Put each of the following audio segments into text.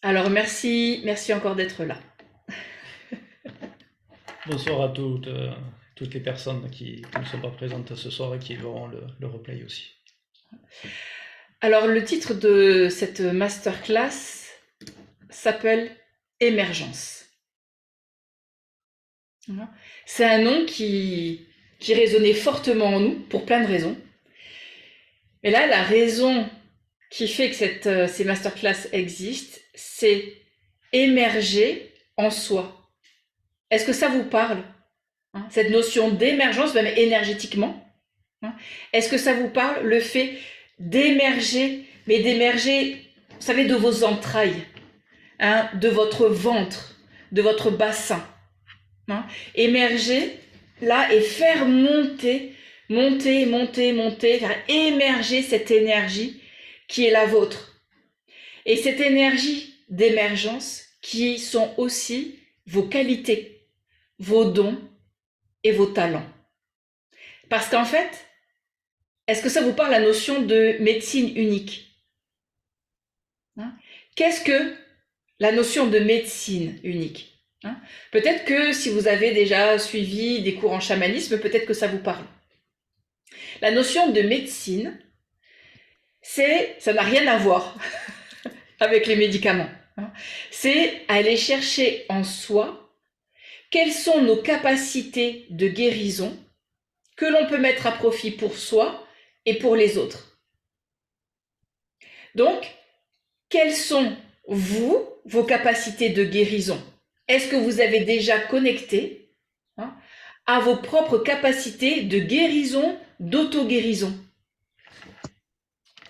Alors merci encore d'être là. Bonsoir à toutes les personnes qui ne sont pas présentes ce soir et qui verront le replay aussi. Alors le titre de cette masterclass s'appelle Émergence. C'est un nom qui résonnait fortement en nous pour plein de raisons. Mais là, la raison qui fait que ces masterclass existent, c'est émerger en soi. Est-ce que ça vous parle? Cette notion d'émergence, même énergétiquement. Est-ce que ça vous parle, le fait d'émerger, mais d'émerger, vous savez, de vos entrailles, de votre ventre, de votre bassin. Émerger, là, et faire monter, faire émerger cette énergie qui est la vôtre. Et cette énergie d'émergence qui sont aussi vos qualités, vos dons et vos talents. Parce qu'en fait, est-ce que ça vous parle la notion de médecine unique? Qu'est-ce que la notion de médecine unique? Peut-être que si vous avez déjà suivi des cours en chamanisme, peut-être que ça vous parle. La notion de médecine, ça n'a rien à voir avec les médicaments. C'est aller chercher en soi quelles sont nos capacités de guérison que l'on peut mettre à profit pour soi et pour les autres. Donc, quelles sont, vos capacités de guérison? Est-ce que vous avez déjà connecté à vos propres capacités de guérison, d'auto-guérison?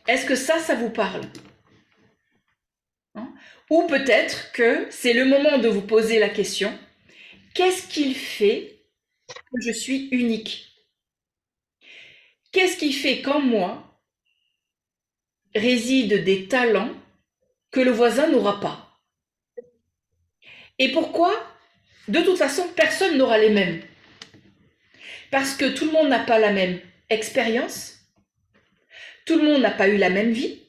Est-ce que ça vous parle? Ou peut-être que c'est le moment de vous poser la question, qu'est-ce qu'il fait que je suis unique? Qu'est-ce qui fait qu'en moi résident des talents que le voisin n'aura pas? Et pourquoi? De toute façon, personne n'aura les mêmes. Parce que tout le monde n'a pas la même expérience, tout le monde n'a pas eu la même vie,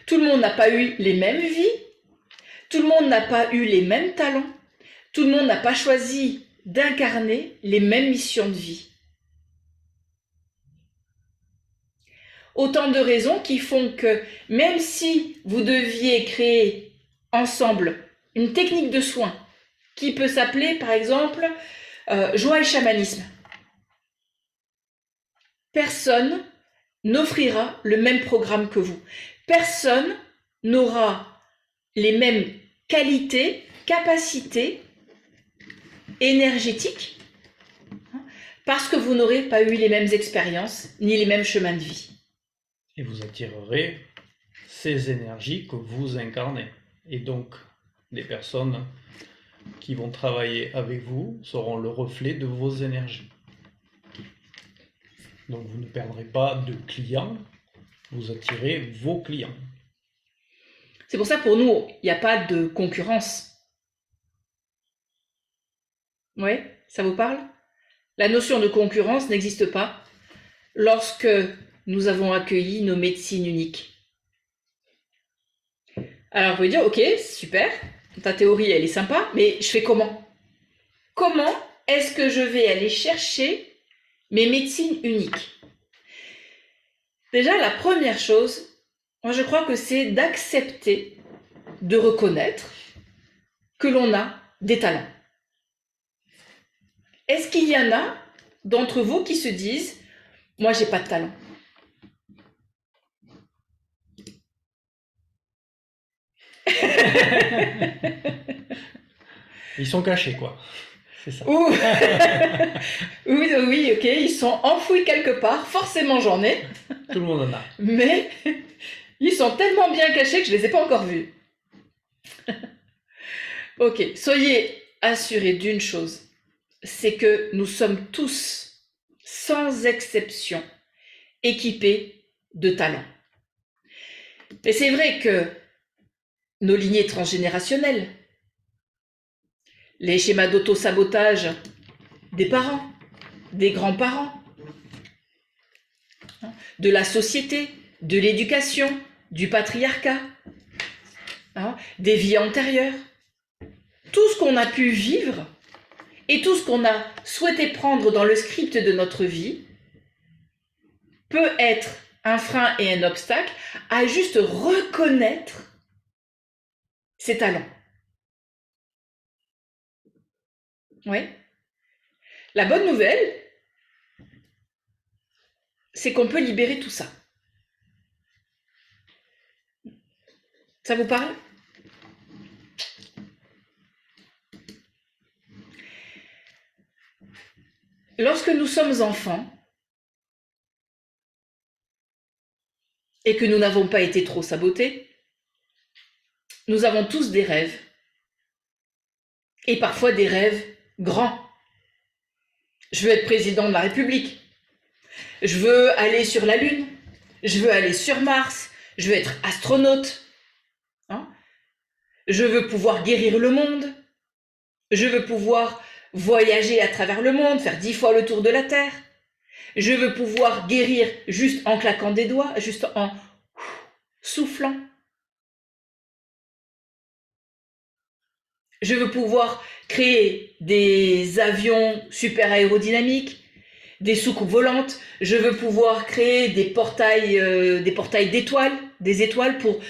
tout le monde n'a pas eu les mêmes vies, tout le monde n'a pas eu les mêmes talents, tout le monde n'a pas choisi d'incarner les mêmes missions de vie. Autant de raisons qui font que même si vous deviez créer ensemble une technique de soins qui peut s'appeler par exemple joie et chamanisme, personne n'offrira le même programme que vous. Personne n'aura les mêmes qualités, capacités énergétiques parce que vous n'aurez pas eu les mêmes expériences ni les mêmes chemins de vie. Et vous attirerez ces énergies que vous incarnez. Et donc, les personnes qui vont travailler avec vous seront le reflet de vos énergies. Donc vous ne perdrez pas de clients, vous attirez vos clients. C'est pour ça, pour nous, il n'y a pas de concurrence. Oui, ça vous parle? La notion de concurrence n'existe pas lorsque nous avons accueilli nos médecines uniques. Alors, vous pouvez dire, ok, super, ta théorie, elle est sympa, mais je fais comment? Comment est-ce que je vais aller chercher mes médecines uniques? Déjà, la première chose, moi je crois que c'est d'accepter de reconnaître que l'on a des talents. Est-ce qu'il y en a d'entre vous qui se disent « moi j'ai pas de talent » Ils sont cachés, quoi. C'est ça. Oui, ok, ils sont enfouis quelque part, forcément j'en ai. Tout le monde en a. Mais ils sont tellement bien cachés que je ne les ai pas encore vus. Ok, soyez assurés d'une chose, c'est que nous sommes tous, sans exception, équipés de talents. Mais c'est vrai que nos lignées transgénérationnelles, les schémas d'auto-sabotage des parents, des grands-parents, de la société, de l'éducation, du patriarcat, hein, des vies antérieures, tout ce qu'on a pu vivre et tout ce qu'on a souhaité prendre dans le script de notre vie peut être un frein et un obstacle à juste reconnaître ses talents. Oui. La bonne nouvelle, c'est qu'on peut libérer tout ça. Ça vous parle? Lorsque nous sommes enfants et que nous n'avons pas été trop sabotés, nous avons tous des rêves. Et parfois des rêves grands. Je veux être président de la République. Je veux aller sur la Lune. Je veux aller sur Mars. Je veux être astronaute. Hein? Je veux pouvoir guérir le monde. Je veux pouvoir voyager à travers le monde, faire 10 fois le tour de la Terre. Je veux pouvoir guérir juste en claquant des doigts, juste en soufflant. Je veux pouvoir créer des avions super aérodynamiques, des soucoupes volantes. Je veux pouvoir créer des portails d'étoiles, des étoiles pour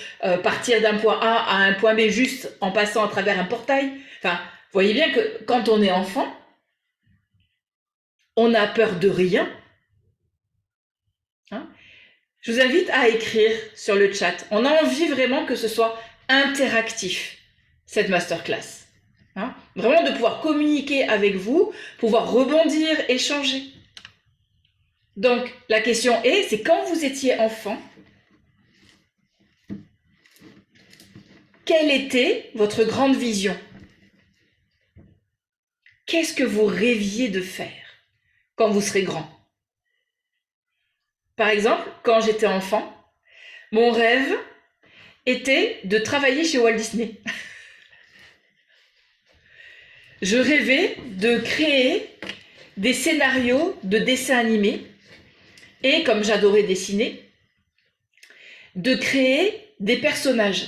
partir d'un point A à un point B juste en passant à travers un portail. Enfin, vous voyez bien que quand on est enfant, on a peur de rien. Hein? Je vous invite à écrire sur le chat. On a envie vraiment que ce soit interactif, cette masterclass. Hein? Vraiment de pouvoir communiquer avec vous, pouvoir rebondir, échanger. Donc, la question est, c'est quand vous étiez enfant, quelle était votre grande vision? Qu'est-ce que vous rêviez de faire quand vous serez grand? Par exemple, quand j'étais enfant, mon rêve était de travailler chez Walt Disney. Je rêvais de créer des scénarios de dessins animés et, comme j'adorais dessiner, de créer des personnages.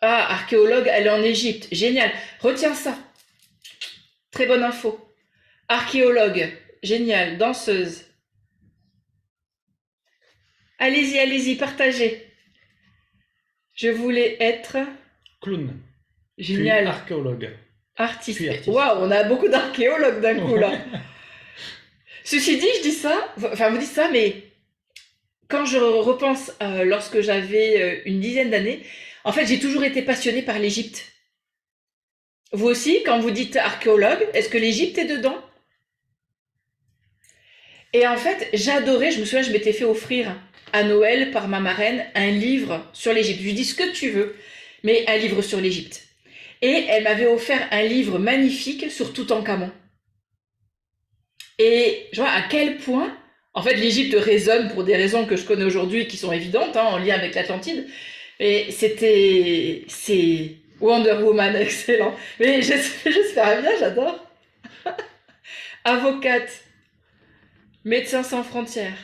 Ah, archéologue, elle est en Égypte. Génial. Retiens ça. Très bonne info. Archéologue. Génial. Danseuse. Allez-y, allez-y, partagez. Je voulais être... Clown. Génial. Puis archéologue. Artiste. Puis artiste. Waouh, on a beaucoup d'archéologues d'un coup, là. Ceci dit, je dis ça, enfin, vous dites ça, mais quand je repense lorsque j'avais une dizaine d'années, en fait, j'ai toujours été passionnée par l'Égypte. Vous aussi, quand vous dites archéologue, est-ce que l'Égypte est dedans? Et en fait, j'adorais, je me souviens, je m'étais fait offrir à Noël par ma marraine un livre sur l'Égypte. Je lui dis ce que tu veux, mais un livre sur l'Égypte. Et elle m'avait offert un livre magnifique sur Toutankhamon. Et je vois à quel point, en fait, l'Égypte résonne pour des raisons que je connais aujourd'hui qui sont évidentes, hein, en lien avec l'Atlantide. Et c'est Wonder Woman, excellent. Mais j'espère bien, j'adore. Avocate, Médecins sans frontières,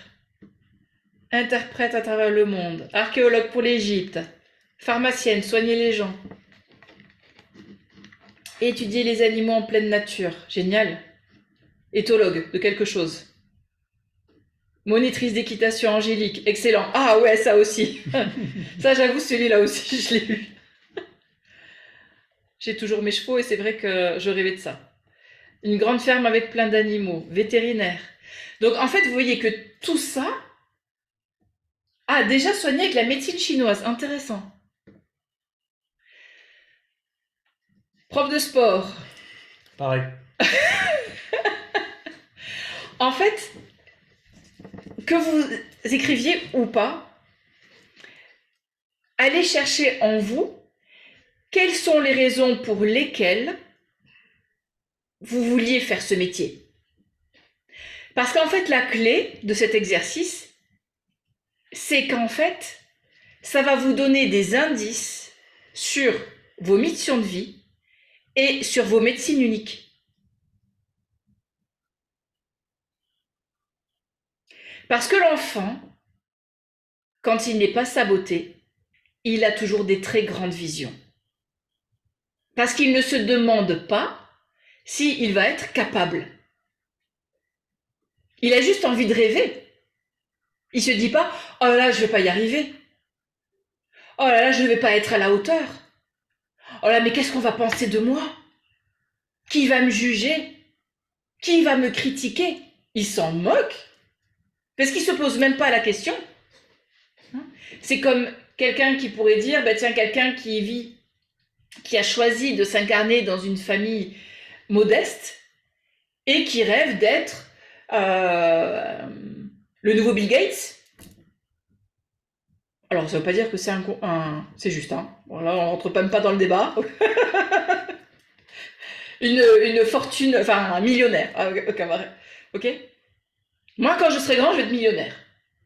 interprète à travers le monde, archéologue pour l'Égypte, pharmacienne, soigner les gens, étudier les animaux en pleine nature, génial. Éthologue de quelque chose. Monitrice d'équitation angélique, excellent. Ah ouais, ça aussi. Ça, j'avoue, celui-là aussi, je l'ai eu. J'ai toujours mes chevaux et c'est vrai que je rêvais de ça. Une grande ferme avec plein d'animaux, vétérinaire. Donc en fait, vous voyez que tout ça... Ah, déjà soigné avec la médecine chinoise, intéressant. Prof de sport. Pareil. En fait, que vous écriviez ou pas, allez chercher en vous quelles sont les raisons pour lesquelles vous vouliez faire ce métier. Parce qu'en fait, la clé de cet exercice, c'est qu'en fait, ça va vous donner des indices sur vos missions de vie et sur vos médecines uniques. Parce que l'enfant, quand il n'est pas saboté, il a toujours des très grandes visions. Parce qu'il ne se demande pas s'il va être capable. Il a juste envie de rêver. Il se dit pas « Oh là là, je vais pas y arriver. Oh là là, je ne vais pas être à la hauteur. Oh là, mais qu'est-ce qu'on va penser de moi? Qui va me juger? Qui va me critiquer ?» Il s'en moque. Parce qu'il ne se pose même pas la question. C'est comme quelqu'un qui pourrait dire, bah tiens, quelqu'un qui a choisi de s'incarner dans une famille modeste et qui rêve d'être le nouveau Bill Gates. Alors, ça ne veut pas dire que c'est c'est juste, hein. Bon, là, on ne rentre même pas dans le débat. une fortune, enfin, un millionnaire. Ok. Moi, quand je serai grand, je vais être millionnaire.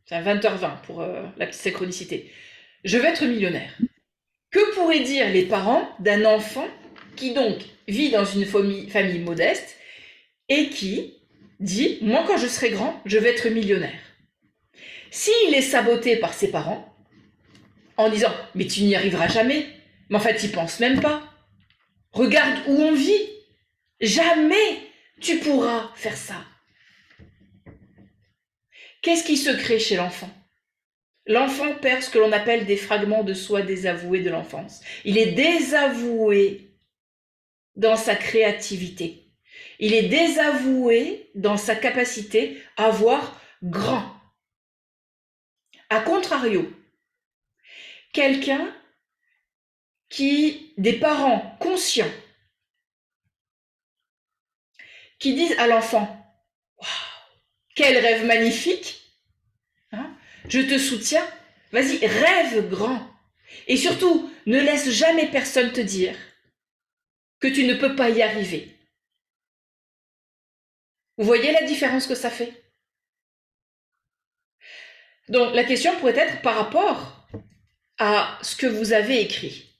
C'est un 20h20 pour la petite synchronicité. Je vais être millionnaire. Que pourraient dire les parents d'un enfant qui donc vit dans une famille modeste et qui dit « Moi, quand je serai grand, je vais être millionnaire ». S'il est saboté par ses parents, en disant « Mais tu n'y arriveras jamais, mais en fait, tu n'y penses même pas. Regarde où on vit. Jamais tu pourras faire ça. » Qu'est-ce qui se crée chez l'enfant? L'enfant perd ce que l'on appelle des fragments de soi désavoués de l'enfance. Il est désavoué dans sa créativité. Il est désavoué dans sa capacité à voir grand. A contrario, quelqu'un des parents conscients, qui disent à l'enfant « Waouh, quel rêve magnifique, hein, je te soutiens, vas-y, rêve grand. Et surtout, ne laisse jamais personne te dire que tu ne peux pas y arriver. » Vous voyez la différence que ça fait? Donc, la question pourrait être par rapport à ce que vous avez écrit.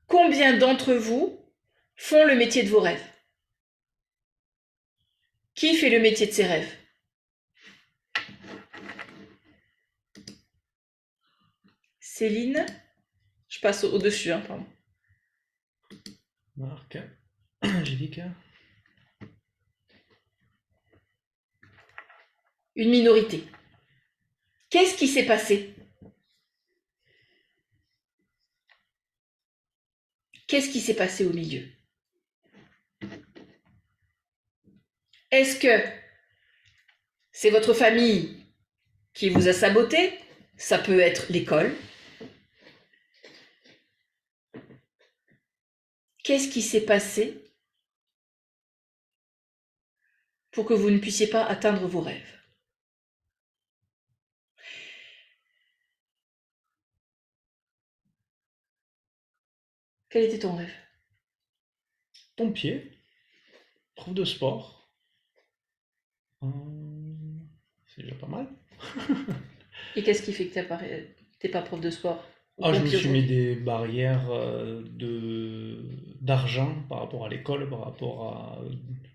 Combien d'entre vous font le métier de vos rêves? Qui fait le métier de ses rêves? Céline, je passe au-dessus, hein, pardon. Marc, Angélique. Une minorité. Qu'est-ce qui s'est passé? Qu'est-ce qui s'est passé au milieu? Est-ce que c'est votre famille qui vous a saboté? Ça peut être l'école. Qu'est-ce qui s'est passé pour que vous ne puissiez pas atteindre vos rêves? Quel était ton rêve? Pompier, prof de sport. C'est déjà pas mal. Et qu'est-ce qui fait que t'es pas prof de sport? Je me suis mis des barrières d'argent par rapport à l'école, par rapport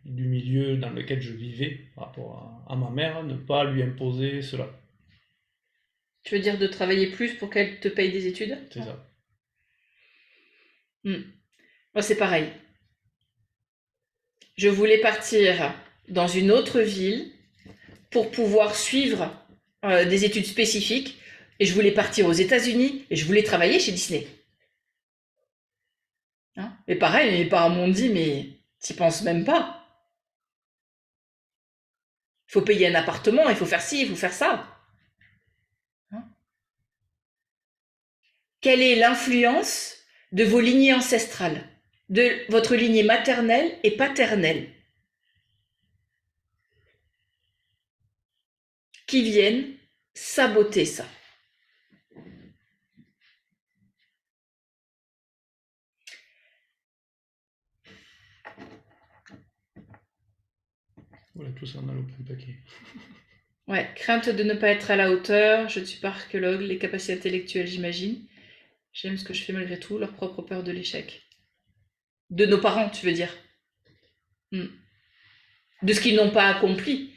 du milieu dans lequel je vivais, par rapport à ma mère, ne pas lui imposer cela. Tu veux dire de travailler plus pour qu'elle te paye des études? C'est ça. Moi, c'est pareil. Je voulais partir dans une autre ville pour pouvoir suivre des études spécifiques. Et je voulais partir aux États-Unis et je voulais travailler chez Disney. Hein? Et pareil, mes parents m'ont dit, mais t'y penses même pas. Il faut payer un appartement, il faut faire ci, il faut faire ça. Hein? Quelle est l'influence de vos lignées ancestrales, de votre lignée maternelle et paternelle, qui viennent saboter ça? Voilà, tout ça dans le même paquet. Ouais, crainte de ne pas être à la hauteur, je ne suis pas archéologue, les capacités intellectuelles, j'imagine. J'aime ce que je fais malgré tout, leur propre peur de l'échec. De nos parents, tu veux dire? De ce qu'ils n'ont pas accompli.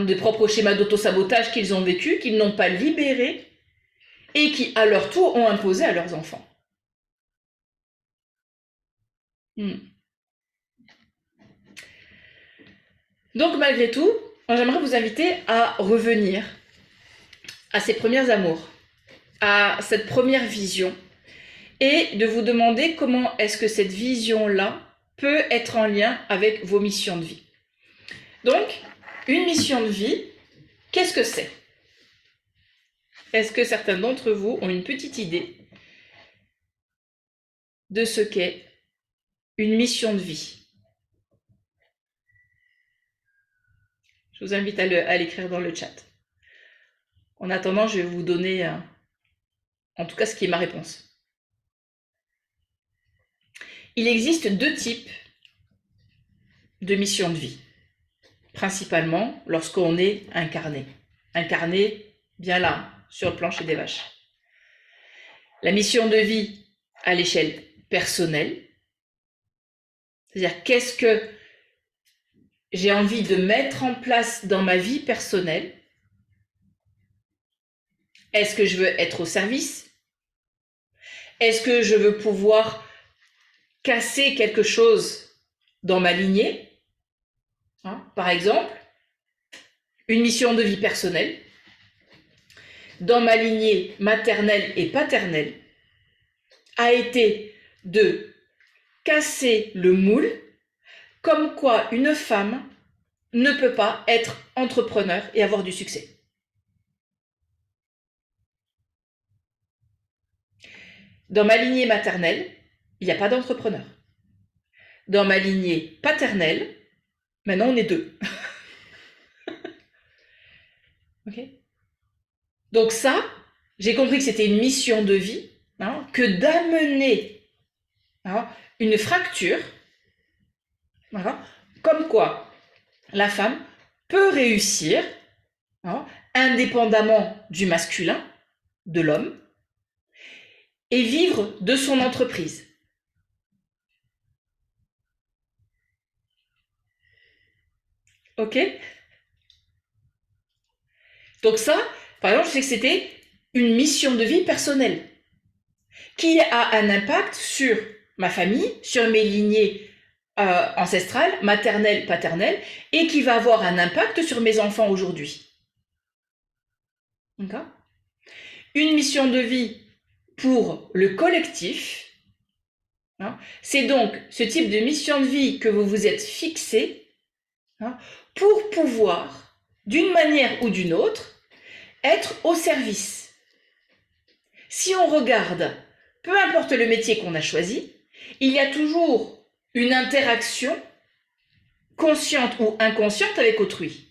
Des propres schémas d'autosabotage qu'ils ont vécu, qu'ils n'ont pas libérés et qui, à leur tour, ont imposé à leurs enfants. Donc, malgré tout, j'aimerais vous inviter à revenir à ces premiers amours, à cette première vision, et de vous demander comment est-ce que cette vision-là peut être en lien avec vos missions de vie. Donc, une mission de vie, qu'est-ce que c'est? Est-ce que certains d'entre vous ont une petite idée de ce qu'est une mission de vie? Je vous invite à l'écrire dans le chat. En attendant, je vais vous donner, en tout cas, ce qui est ma réponse. Il existe 2 types de missions de vie, principalement lorsqu'on est incarné. Incarné, bien là, sur le plancher des vaches. La mission de vie à l'échelle personnelle, c'est-à-dire qu'est-ce que j'ai envie de mettre en place dans ma vie personnelle? Est-ce que je veux être au service? Est-ce que je veux pouvoir casser quelque chose dans ma lignée? Par exemple, une mission de vie personnelle, dans ma lignée maternelle et paternelle, a été de casser le moule, comme quoi une femme ne peut pas être entrepreneur et avoir du succès. Dans ma lignée maternelle, il n'y a pas d'entrepreneur. Dans ma lignée paternelle, maintenant on est 2. Ok. Donc ça, j'ai compris que c'était une mission de vie, que d'amener une fracture, comme quoi la femme peut réussir, indépendamment du masculin, de l'homme, et vivre de son entreprise. Ok? Donc ça, par exemple, je sais que c'était une mission de vie personnelle qui a un impact sur ma famille, sur mes lignées ancestrales, maternelles, paternelles, et qui va avoir un impact sur mes enfants aujourd'hui. D'accord? Une mission de vie pour le collectif, c'est donc ce type de mission de vie que vous vous êtes fixé pour pouvoir, d'une manière ou d'une autre, être au service. Si on regarde, peu importe le métier qu'on a choisi, il y a toujours une interaction consciente ou inconsciente avec autrui.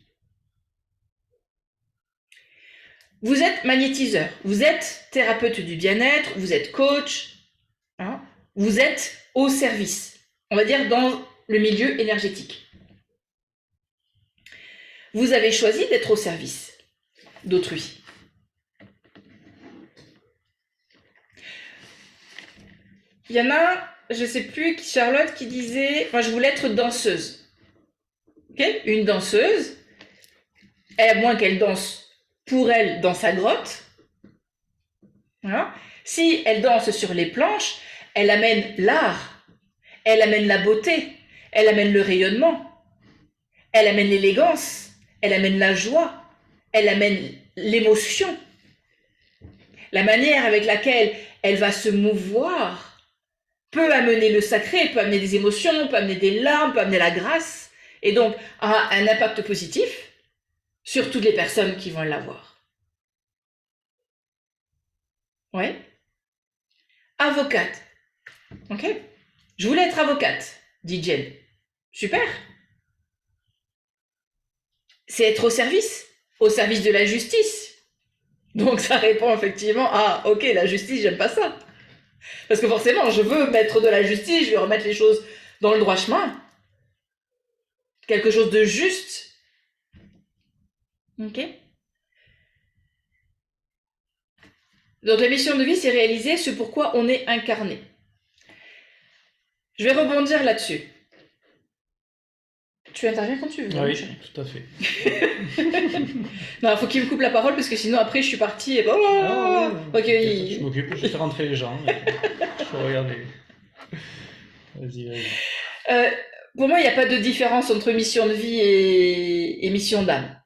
Vous êtes magnétiseur, vous êtes thérapeute du bien-être, vous êtes coach, vous êtes au service, on va dire dans le milieu énergétique. Vous avez choisi d'être au service d'autrui. Il y en a, je ne sais plus, Charlotte qui disait, moi je voulais être danseuse. Okay? Une danseuse, à moins qu'elle danse pour elle dans sa grotte. Si elle danse sur les planches, elle amène l'art, elle amène la beauté, elle amène le rayonnement, elle amène l'élégance, elle amène la joie, elle amène l'émotion. La manière avec laquelle elle va se mouvoir peut amener le sacré, peut amener des émotions, peut amener des larmes, peut amener la grâce, et donc a un impact positif sur toutes les personnes qui vont l'avoir. Ouais. Avocate. Ok. Je voulais être avocate, dit Jen. Super. C'est être au service de la justice. Donc ça répond effectivement à, ok, la justice, j'aime pas ça. Parce que forcément, je veux mettre de la justice, je veux remettre les choses dans le droit chemin. Quelque chose de juste. Ok. Donc la mission de vie, c'est réaliser ce pourquoi on est incarné. Je vais rebondir là-dessus. tu interviens quand tu veux. Oui, chérie. tout à fait. Non, il faut qu'il me coupe la parole parce que sinon après je suis partie et Ah, ouais, ok. t'inquiète, je m'occupe, je fais rentrer les gens. Je peux regarder. Vas-y. Euh, pour moi, il n'y a pas de différence entre mission de vie et mission d'âme.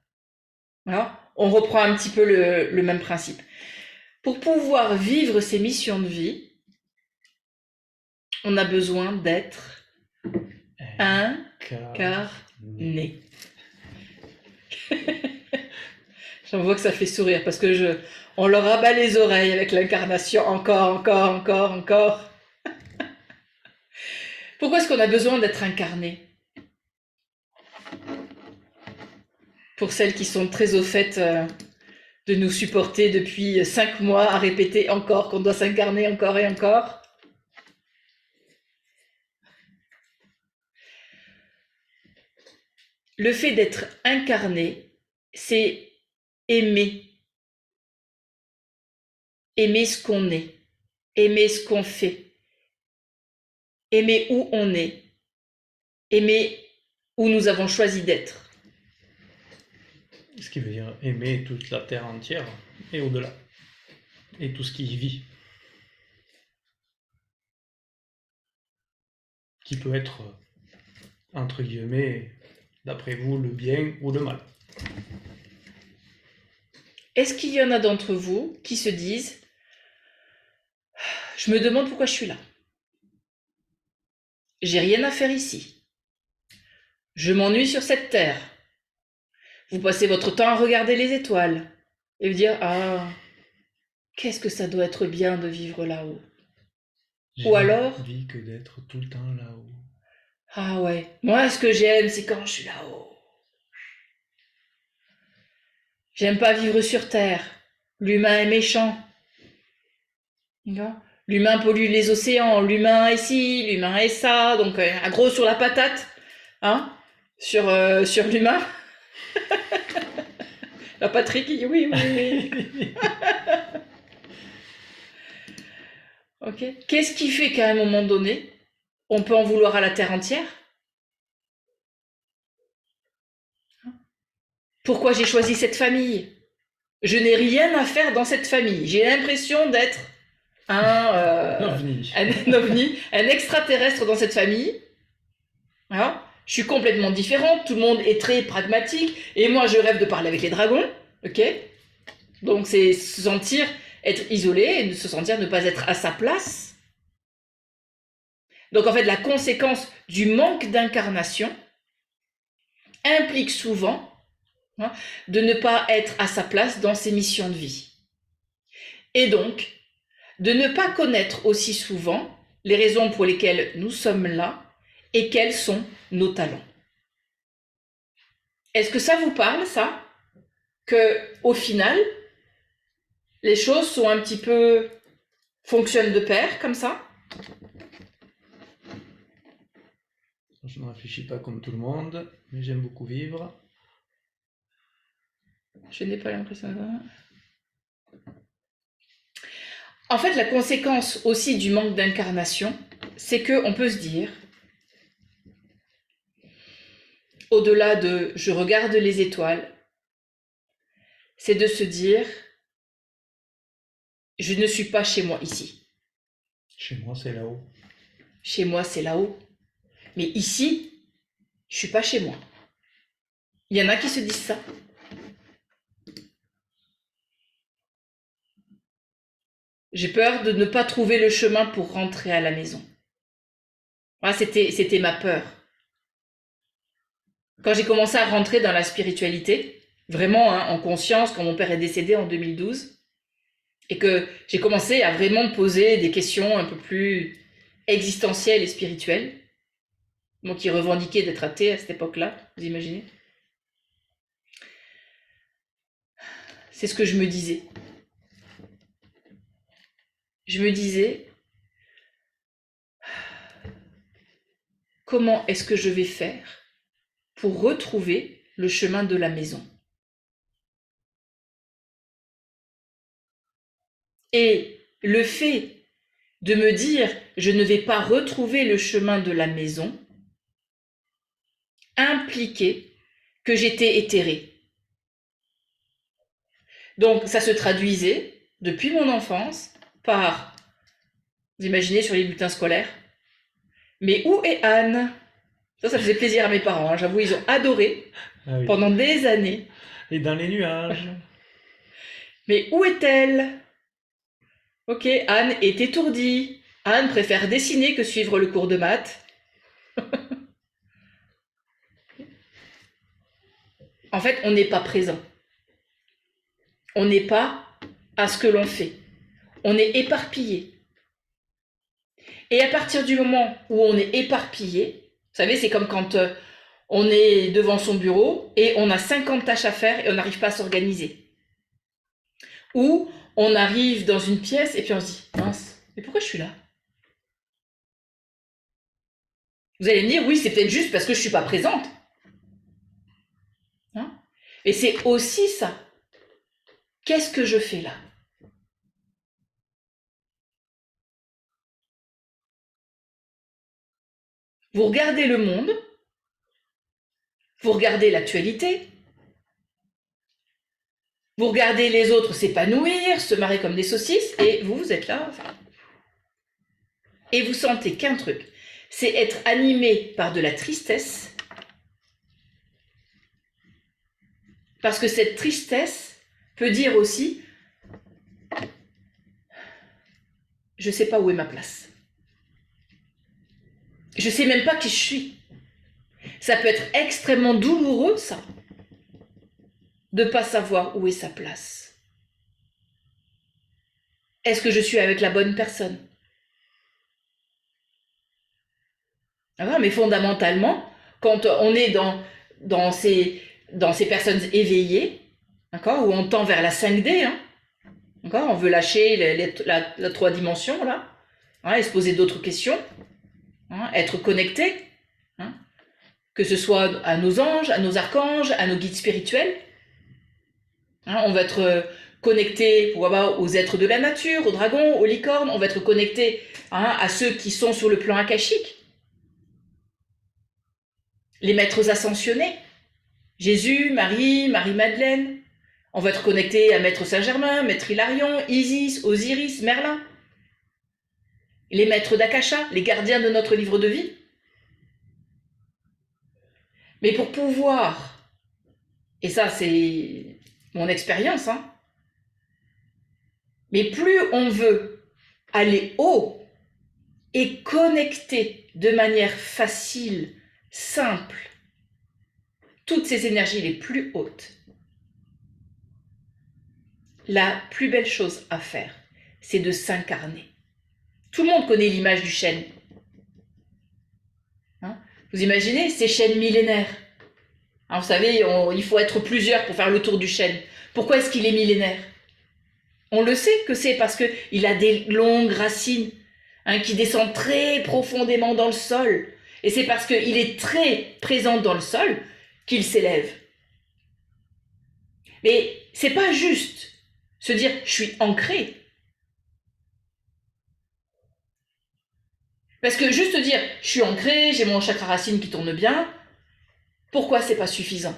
Voilà. On reprend un petit peu le même principe. Pour pouvoir vivre ces missions de vie, on a besoin d'être incarné. J'en vois que ça fait sourire parce que on leur abat les oreilles avec l'incarnation encore. Pourquoi est-ce qu'on a besoin d'être incarné? Pour celles qui sont très au fait de nous supporter depuis 5 mois à répéter encore qu'on doit s'incarner encore et encore. Le fait d'être incarné, c'est aimer. Aimer ce qu'on est, aimer ce qu'on fait, aimer où on est, aimer où nous avons choisi d'être. Ce qui veut dire aimer toute la terre entière et au-delà. Et tout ce qui y vit. Qui peut être, entre guillemets, d'après vous, le bien ou le mal. Est-ce qu'il y en a d'entre vous qui se disent « Je me demande pourquoi je suis là. J'ai rien à faire ici. Je m'ennuie sur cette terre. » Vous passez votre temps à regarder les étoiles et vous dire « Ah, qu'est-ce que ça doit être bien de vivre là-haut. » Ou alors « J'ai envie que d'être tout le temps là-haut. » Ah ouais, moi ce que j'aime c'est quand je suis là-haut. J'aime pas vivre sur Terre. L'humain est méchant. L'humain pollue les océans, l'humain est ci, l'humain est ça, donc un gros sur la patate, hein, sur l'humain. La Patrick, il dit oui. Ok. Qu'est-ce qui fait qu'à un moment donné, on peut en vouloir à la Terre entière? Pourquoi j'ai choisi cette famille? Je n'ai rien à faire dans cette famille. J'ai l'impression d'être un ovni, un extraterrestre dans cette famille. Voilà. Je suis complètement différente, tout le monde est très pragmatique, et moi je rêve de parler avec les dragons, ok? Donc c'est se sentir être isolé et de se sentir ne pas être à sa place. Donc en fait la conséquence du manque d'incarnation implique souvent de ne pas être à sa place dans ses missions de vie. Et donc de ne pas connaître aussi souvent les raisons pour lesquelles nous sommes là et quels sont nos talents. Est-ce que ça vous parle, ça? Que, au final, les choses sont un petit peu... fonctionnent de pair, comme ça? Je ne réfléchis pas comme tout le monde, mais j'aime beaucoup vivre. Je n'ai pas l'impression de... En fait, la conséquence aussi du manque d'incarnation, c'est qu'on peut se dire, au-delà de « je regarde les étoiles », c'est de se dire « je ne suis pas chez moi ici ». Chez moi, c'est là-haut. Chez moi, c'est là-haut. Mais ici, je suis pas chez moi. Il y en a qui se disent ça. J'ai peur de ne pas trouver le chemin pour rentrer à la maison. Voilà, c'était ma peur. Quand j'ai commencé à rentrer dans la spiritualité, vraiment en conscience, quand mon père est décédé en 2012, et que j'ai commencé à vraiment me poser des questions un peu plus existentielles et spirituelles, moi qui revendiquais d'être athée à cette époque-là, vous imaginez? C'est ce que je me disais. Je me disais, comment est-ce que je vais faire pour retrouver le chemin de la maison? Et le fait de me dire, je ne vais pas retrouver le chemin de la maison, impliquait que j'étais éthérée. Donc ça se traduisait, depuis mon enfance, par, vous imaginez sur les bulletins scolaires, mais où est Anne? Ça faisait plaisir à mes parents, hein. J'avoue, ils ont adoré pendant des années. Et dans les nuages. Mais où est-elle? Ok, Anne est étourdie. Anne préfère dessiner que suivre le cours de maths. En fait, on n'est pas présent. On n'est pas à ce que l'on fait. On est éparpillé. Et à partir du moment où on est éparpillé, vous savez, c'est comme quand on est devant son bureau et on a 50 tâches à faire et on n'arrive pas à s'organiser. Ou on arrive dans une pièce et puis on se dit, mince, mais pourquoi je suis là? Vous allez me dire, oui, c'est peut-être juste parce que je ne suis pas présente. Hein? Et c'est aussi ça. Qu'est-ce que je fais là? Vous regardez le monde, vous regardez l'actualité, vous regardez les autres s'épanouir, se marrer comme des saucisses, et vous, vous êtes là. Enfin, et vous sentez qu'un truc, c'est être animé par de la tristesse, parce que cette tristesse peut dire aussi, je ne sais pas où est ma place. Je ne sais même pas qui je suis. Ça peut être extrêmement douloureux, ça, de ne pas savoir où est sa place. Est-ce que je suis avec la bonne personne? Ah, mais fondamentalement, quand on est dans ces personnes éveillées, d'accord, où on tend vers la 5D, hein, d'accord, on veut lâcher la 3 dimensions, là, hein, et se poser d'autres questions, hein, être connecté, hein, que ce soit à nos anges, à nos archanges, à nos guides spirituels. Hein, on va être connecté aux êtres de la nature, aux dragons, aux licornes, on va être connecté, hein, à ceux qui sont sur le plan akashique. Les maîtres ascensionnés, Jésus, Marie, Marie-Madeleine. On va être connecté à Maître Saint-Germain, Maître Hilarion, Isis, Osiris, Merlin. Les maîtres d'Akasha, les gardiens de notre livre de vie. Mais pour pouvoir, et ça c'est mon expérience, hein, mais plus on veut aller haut et connecter de manière facile, simple, toutes ces énergies les plus hautes, la plus belle chose à faire, c'est de s'incarner. Tout le monde connaît l'image du chêne. Hein, vous imaginez ces chênes millénaires? Hein, vous savez, il faut être plusieurs pour faire le tour du chêne. Pourquoi est-ce qu'il est millénaire? On le sait que c'est parce qu'il a des longues racines, hein, qui descendent très profondément dans le sol. Et c'est parce qu'il est très présent dans le sol qu'il s'élève. Mais c'est pas juste se dire je suis ancré. Parce que juste dire je suis ancré, j'ai mon chakra racine qui tourne bien, pourquoi c'est pas suffisant?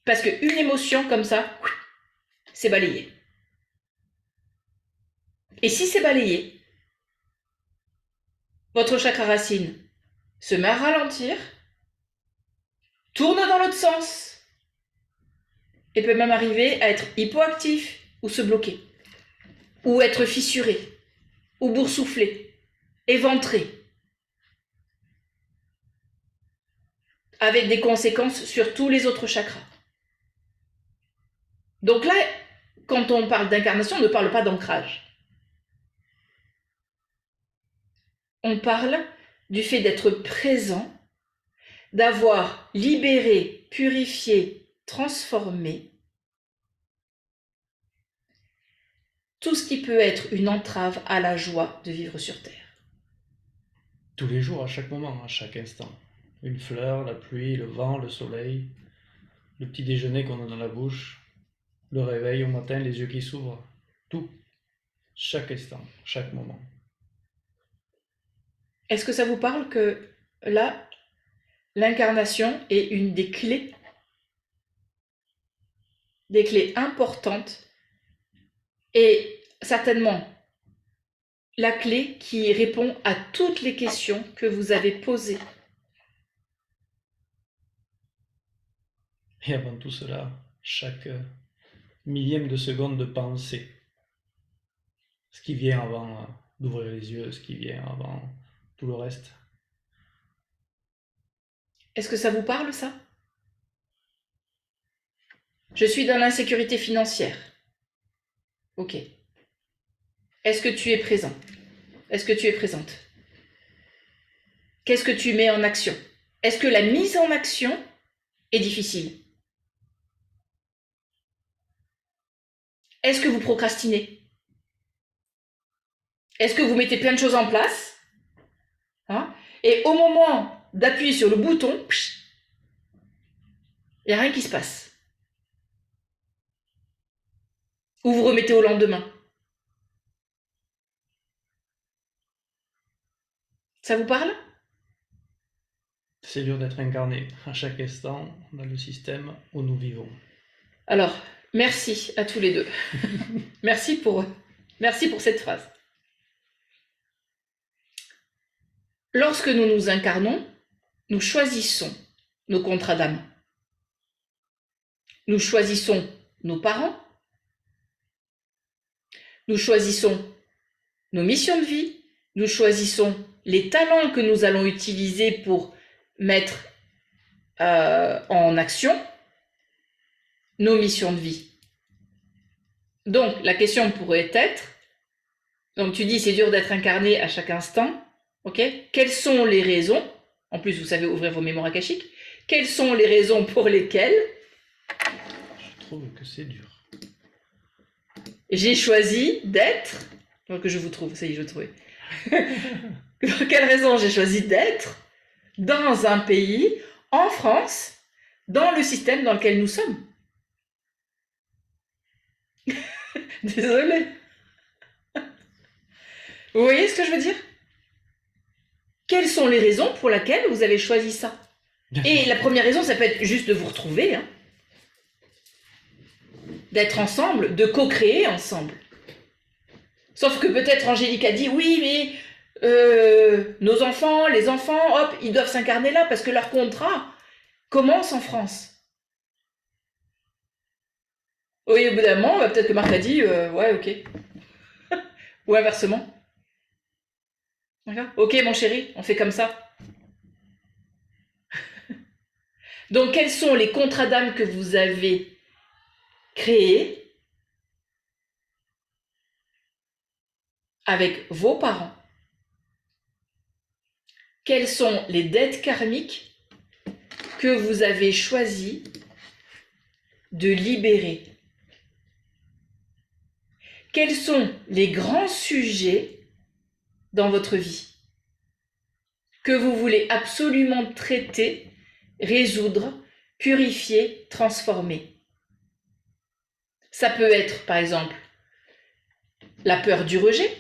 Parce qu'une émotion comme ça, c'est balayé. Et si c'est balayé, votre chakra racine se met à ralentir, tourne dans l'autre sens, et peut même arriver à être hypoactif ou se bloquer, ou être fissuré, ou boursouflé, éventré, avec des conséquences sur tous les autres chakras. Donc là, quand on parle d'incarnation, on ne parle pas d'ancrage. On parle du fait d'être présent, d'avoir libéré, purifié, transformé tout ce qui peut être une entrave à la joie de vivre sur Terre. Tous les jours, à chaque moment, à chaque instant. Une fleur, la pluie, le vent, le soleil, le petit déjeuner qu'on a dans la bouche, le réveil au matin, les yeux qui s'ouvrent. Tout. Chaque instant, chaque moment. Est-ce que ça vous parle que là, l'incarnation est une des clés importantes et certainement la clé qui répond à toutes les questions que vous avez posées. Et avant tout cela, chaque millième de seconde de pensée, ce qui vient avant d'ouvrir les yeux, ce qui vient avant tout le reste. Est-ce que ça vous parle, ça? Je suis dans l'insécurité financière. Ok. Est-ce que tu es présent? Est-ce que tu es présente? Qu'est-ce que tu mets en action? Est-ce que la mise en action est difficile? Est-ce que vous procrastinez? Est-ce que vous mettez plein de choses en place? Hein? Et au moment d'appuyer sur le bouton, il n'y a rien qui se passe. Ou vous remettez au lendemain. Ça vous parle? C'est dur d'être incarné à chaque instant dans le système où nous vivons. Alors, merci à tous les deux. Merci pour cette phrase. Lorsque nous nous incarnons, nous choisissons nos contrats d'âme. Nous choisissons nos parents. Nous choisissons nos missions de vie. Nous choisissons les talents que nous allons utiliser pour mettre en action nos missions de vie. Donc, la question pourrait être, donc tu dis c'est dur d'être incarné à chaque instant, ok? Quelles sont les raisons, en plus vous savez ouvrir vos mémoires akashiques, quelles sont les raisons pour lesquelles Je trouve que c'est dur. j'ai choisi d'être, donc je vous trouve, ça y est, je vous trouvais. Pour quelle raison j'ai choisi d'être dans un pays, en France, dans le système dans lequel nous sommes. Désolée. Vous voyez ce que je veux dire? Quelles sont les raisons pour lesquelles vous avez choisi ça? Et la première raison, ça peut être juste de vous retrouver, hein, d'être ensemble, de co-créer ensemble. Sauf que peut-être Angélique a dit, oui, mais nos enfants, les enfants, hop, ils doivent s'incarner là parce que leur contrat commence en France. Oui, au bout d'un moment, peut-être que Marc a dit, ouais, ok. Ou inversement. Ok, mon chéri, on fait comme ça. Donc, quels sont les contrats d'âme que vous avez créés avec vos parents? Quelles sont les dettes karmiques que vous avez choisi de libérer? Quels sont les grands sujets dans votre vie que vous voulez absolument traiter, résoudre, purifier, transformer? Ça peut être, par exemple, la peur du rejet,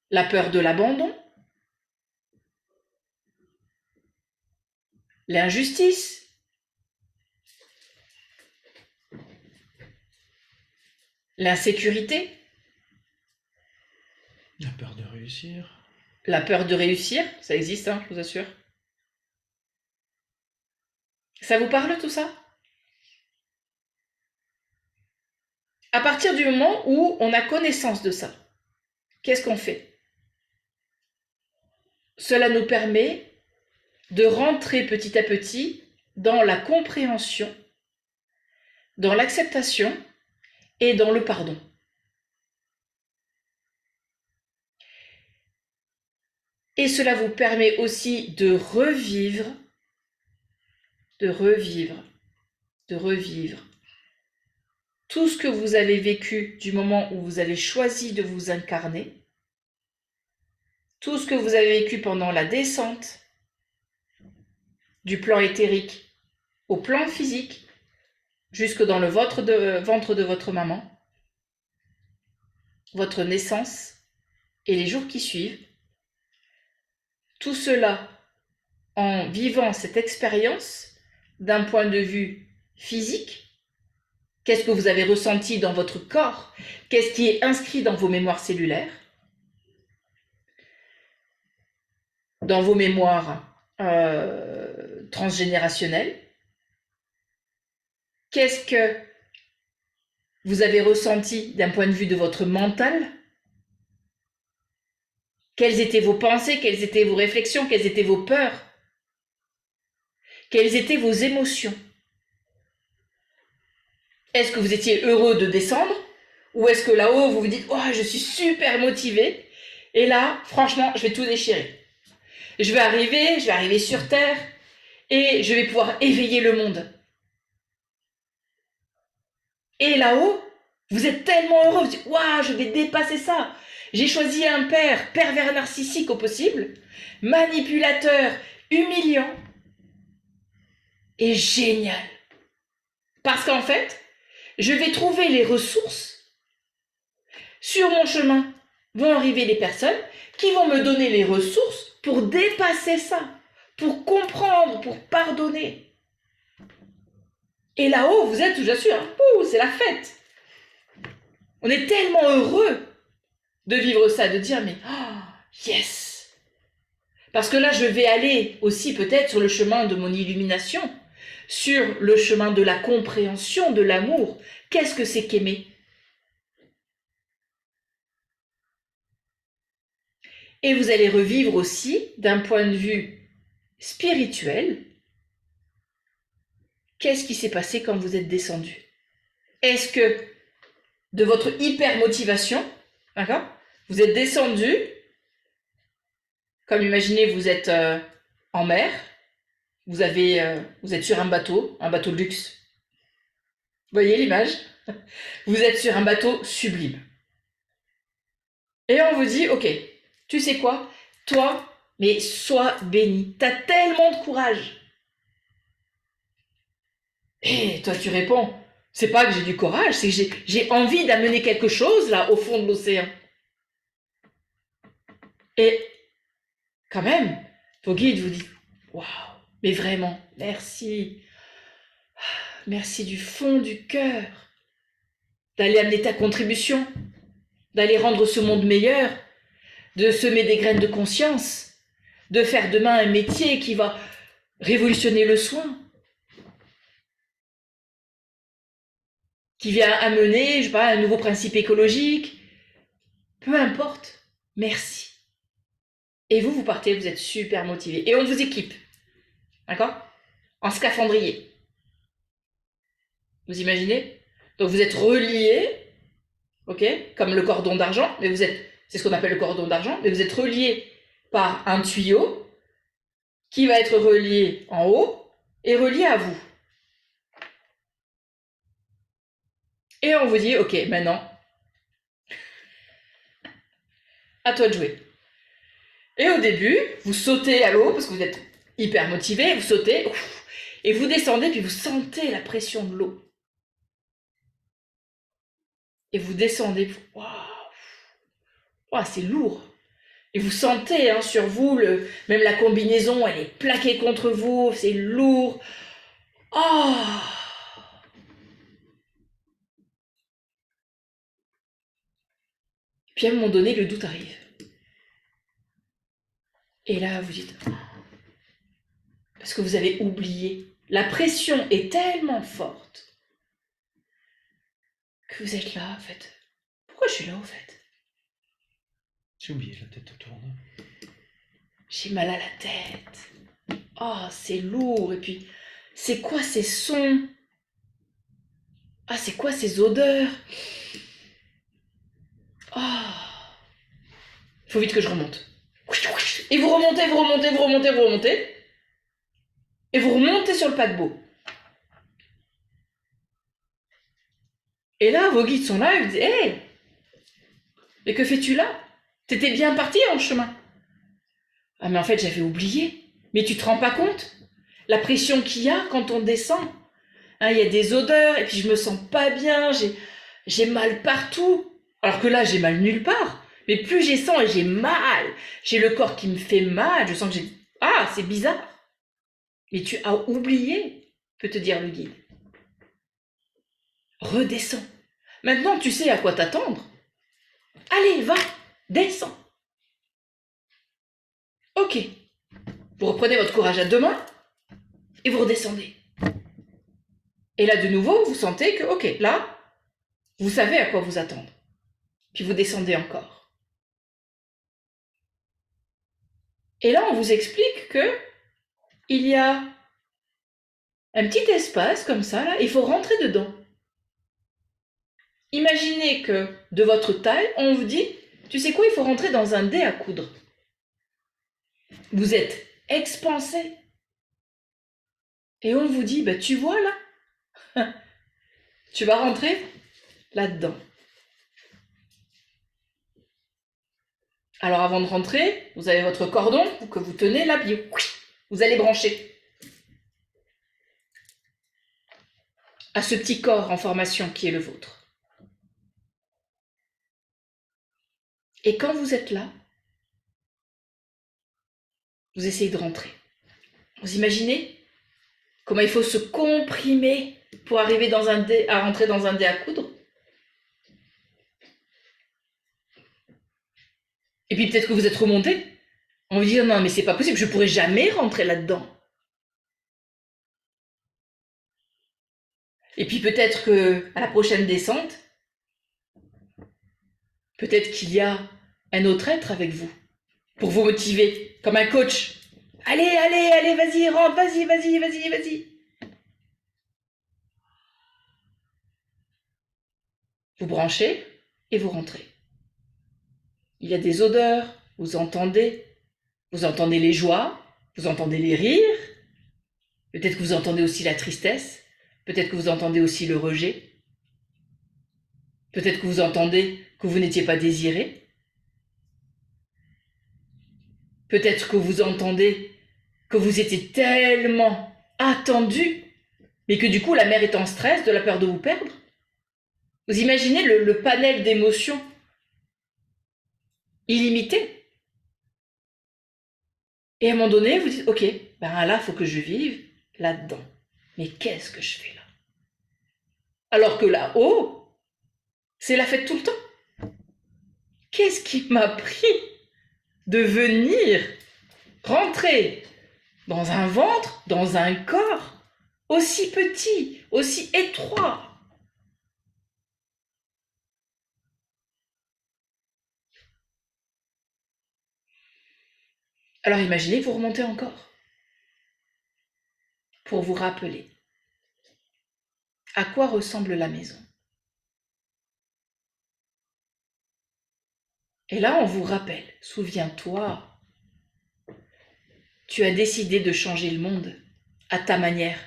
la peur de l'abandon, l'injustice, l'insécurité, la peur de réussir. La peur de réussir, ça existe, hein, je vous assure. Ça vous parle tout ça? À partir du moment où on a connaissance de ça, qu'est-ce qu'on fait? Cela nous permet de rentrer petit à petit dans la compréhension, dans l'acceptation et dans le pardon. Et cela vous permet aussi de revivre tout ce que vous avez vécu du moment où vous avez choisi de vous incarner, tout ce que vous avez vécu pendant la descente du plan éthérique au plan physique, jusque dans le ventre de votre maman, votre naissance et les jours qui suivent. Tout cela en vivant cette expérience d'un point de vue physique? Qu'est-ce que vous avez ressenti dans votre corps? Qu'est-ce qui est inscrit dans vos mémoires cellulaires? Dans vos mémoires transgénérationnelles? Qu'est-ce que vous avez ressenti d'un point de vue de votre mental? Quelles étaient vos pensées? Quelles étaient vos réflexions? Quelles étaient vos peurs? Quelles étaient vos émotions? Est-ce que vous étiez heureux de descendre? Ou est-ce que là-haut, vous vous dites « Oh, je suis super motivé et là, franchement, je vais tout déchirer. Je vais arriver sur Terre et je vais pouvoir éveiller le monde. » Et là-haut, vous êtes tellement heureux, vous dites « Waouh, je vais dépasser ça. J'ai choisi un père pervers narcissique au possible, manipulateur, humiliant et génial. Parce qu'en fait, je vais trouver les ressources. Sur mon chemin vont arriver les personnes qui vont me donner les ressources pour dépasser ça, pour comprendre, pour pardonner. Et là-haut, vous êtes, je vous assure, c'est la fête. On est tellement heureux de vivre ça, de dire mais yes. Parce que là, je vais aller aussi peut-être sur le chemin de mon illumination, sur le chemin de la compréhension, de l'amour. Qu'est-ce que c'est qu'aimer? Et vous allez revivre aussi, d'un point de vue spirituel, qu'est-ce qui s'est passé quand vous êtes descendu? Est-ce que de votre hyper-motivation, d'accord, vous êtes descendu, comme imaginez, vous êtes en mer, vous êtes sur un bateau de luxe. Vous voyez l'image? Vous êtes sur un bateau sublime. Et on vous dit, ok, tu sais quoi? Toi, mais sois béni. T'as tellement de courage. Et toi, tu réponds, c'est pas que j'ai du courage, c'est que j'ai envie d'amener quelque chose là au fond de l'océan. Et quand même, vos guides vous disent, waouh, mais vraiment, merci. Merci du fond du cœur d'aller amener ta contribution, d'aller rendre ce monde meilleur, de semer des graines de conscience, de faire demain un métier qui va révolutionner le soin, qui vient amener, je sais pas, un nouveau principe écologique. Peu importe, merci. Et vous partez, vous êtes super motivé. Et on vous équipe, d'accord? En scaphandrier. Vous imaginez? Donc vous êtes reliés, ok? Comme le cordon d'argent, mais c'est ce qu'on appelle le cordon d'argent, mais vous êtes reliés par un tuyau qui va être relié en haut et relié à vous. Et on vous dit, ok, maintenant, à toi de jouer. Et au début, vous sautez à l'eau, parce que vous êtes hyper motivé, vous sautez, et vous descendez, puis vous sentez la pression de l'eau. Et vous descendez, waouh, c'est lourd. Et vous sentez sur vous, même la combinaison, elle est plaquée contre vous, c'est lourd. Oh! Puis à un moment donné, le doute arrive. Et là, vous dites, parce que vous avez oublié. La pression est tellement forte que vous êtes là, en fait. Pourquoi je suis là, en fait? J'ai oublié, la tête tourne. J'ai mal à la tête. Oh, c'est lourd. Et puis, c'est quoi ces sons? Ah, c'est quoi ces odeurs? Oh, il faut vite que je remonte. Et vous remontez, vous remontez, vous remontez, vous remontez. Et vous remontez sur le paquebot. Et là, vos guides sont là, ils vous disent, hé, mais que fais-tu là? T'étais bien parti en chemin. Ah, mais en fait, j'avais oublié. Mais tu te rends pas compte? La pression qu'il y a quand on descend. Il y a des odeurs, et puis je me sens pas bien, j'ai mal partout. Alors que là, j'ai mal nulle part. Mais plus j'ai sens et j'ai mal. J'ai le corps qui me fait mal, je sens que j'ai... Ah, c'est bizarre. Mais tu as oublié, peut te dire le guide. Redescends. Maintenant, tu sais à quoi t'attendre. Allez, va, descends. Ok. Vous reprenez votre courage à deux mains et vous redescendez. Et là, de nouveau, vous sentez que, ok, là, vous savez à quoi vous attendre. Puis vous descendez encore. Et là, on vous explique que il y a un petit espace comme ça, là, il faut rentrer dedans. Imaginez que de votre taille, on vous dit, tu sais quoi, il faut rentrer dans un dé à coudre. Vous êtes expansé. Et on vous dit, bah, tu vois là, tu vas rentrer là-dedans. Alors avant de rentrer, vous avez votre cordon que vous tenez là, puis vous allez brancher à ce petit corps en formation qui est le vôtre. Et quand vous êtes là, vous essayez de rentrer. Vous imaginez comment il faut se comprimer pour arriver dans un dé, à rentrer dans un dé à coudre? Et puis peut-être que vous êtes remonté. On vous dit non mais c'est pas possible, je pourrais jamais rentrer là-dedans. Et puis peut-être que à la prochaine descente, peut-être qu'il y a un autre être avec vous pour vous motiver, comme un coach. Allez, allez, allez, vas-y, rentre, vas-y, vas-y, vas-y, vas-y. Vous branchez et vous rentrez. Il y a des odeurs, vous entendez les joies, vous entendez les rires, peut-être que vous entendez aussi la tristesse, peut-être que vous entendez aussi le rejet, peut-être que vous entendez que vous n'étiez pas désiré, peut-être que vous entendez que vous étiez tellement attendu, mais que du coup la mère est en stress de la peur de vous perdre. Vous imaginez le panel d'émotions illimité. Et à un moment donné, vous dites, ok, ben là, il faut que je vive là-dedans. Mais qu'est-ce que je fais là? Alors que là-haut, c'est la fête tout le temps. Qu'est-ce qui m'a pris de venir rentrer dans un ventre, dans un corps aussi petit, aussi étroit? Alors imaginez que vous remontez encore pour vous rappeler à quoi ressemble la maison. Et là, on vous rappelle, souviens-toi, tu as décidé de changer le monde à ta manière.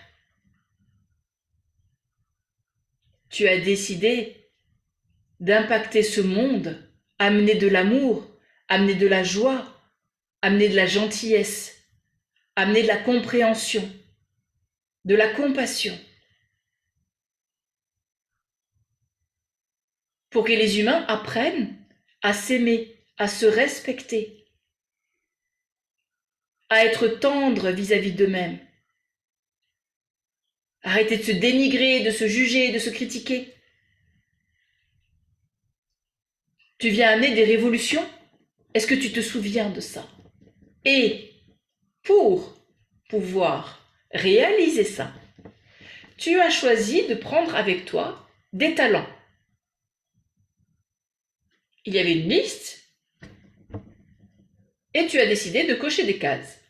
Tu as décidé d'impacter ce monde, amener de l'amour, amener de la joie, amener de la gentillesse, amener de la compréhension, de la compassion, pour que les humains apprennent à s'aimer, à se respecter, à être tendres vis-à-vis d'eux-mêmes. Arrêtez de se dénigrer, de se juger, de se critiquer. Tu viens amener des révolutions? Est-ce que tu te souviens de ça? Et pour pouvoir réaliser ça, tu as choisi de prendre avec toi des talents. Il y avait une liste et tu as décidé de cocher des cases.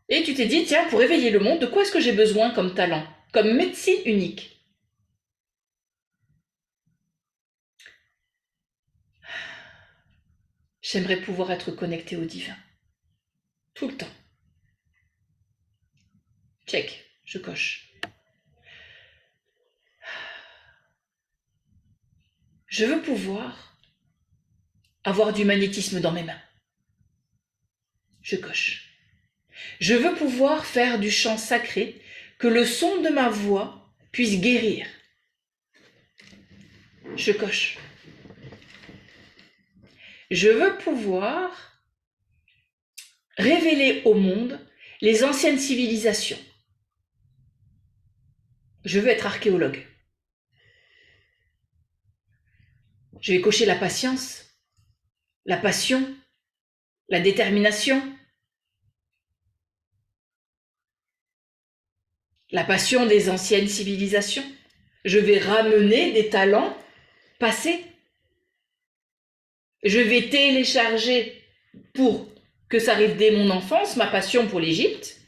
Et tu t'es dit, tiens, pour éveiller le monde, de quoi est-ce que j'ai besoin comme talent, comme médecine unique? J'aimerais pouvoir être connecté au divin. Tout le temps. Check, je coche. Je veux pouvoir avoir du magnétisme dans mes mains. Je coche. Je veux pouvoir faire du chant sacré, que le son de ma voix puisse guérir. Je coche. Je veux pouvoir révéler au monde Les anciennes civilisations. Je veux être archéologue. Je vais cocher la patience, la passion, la détermination. La passion des anciennes civilisations. Je vais ramener des talents passés. Je vais télécharger pour que ça arrive dès mon enfance, ma passion pour l'Égypte.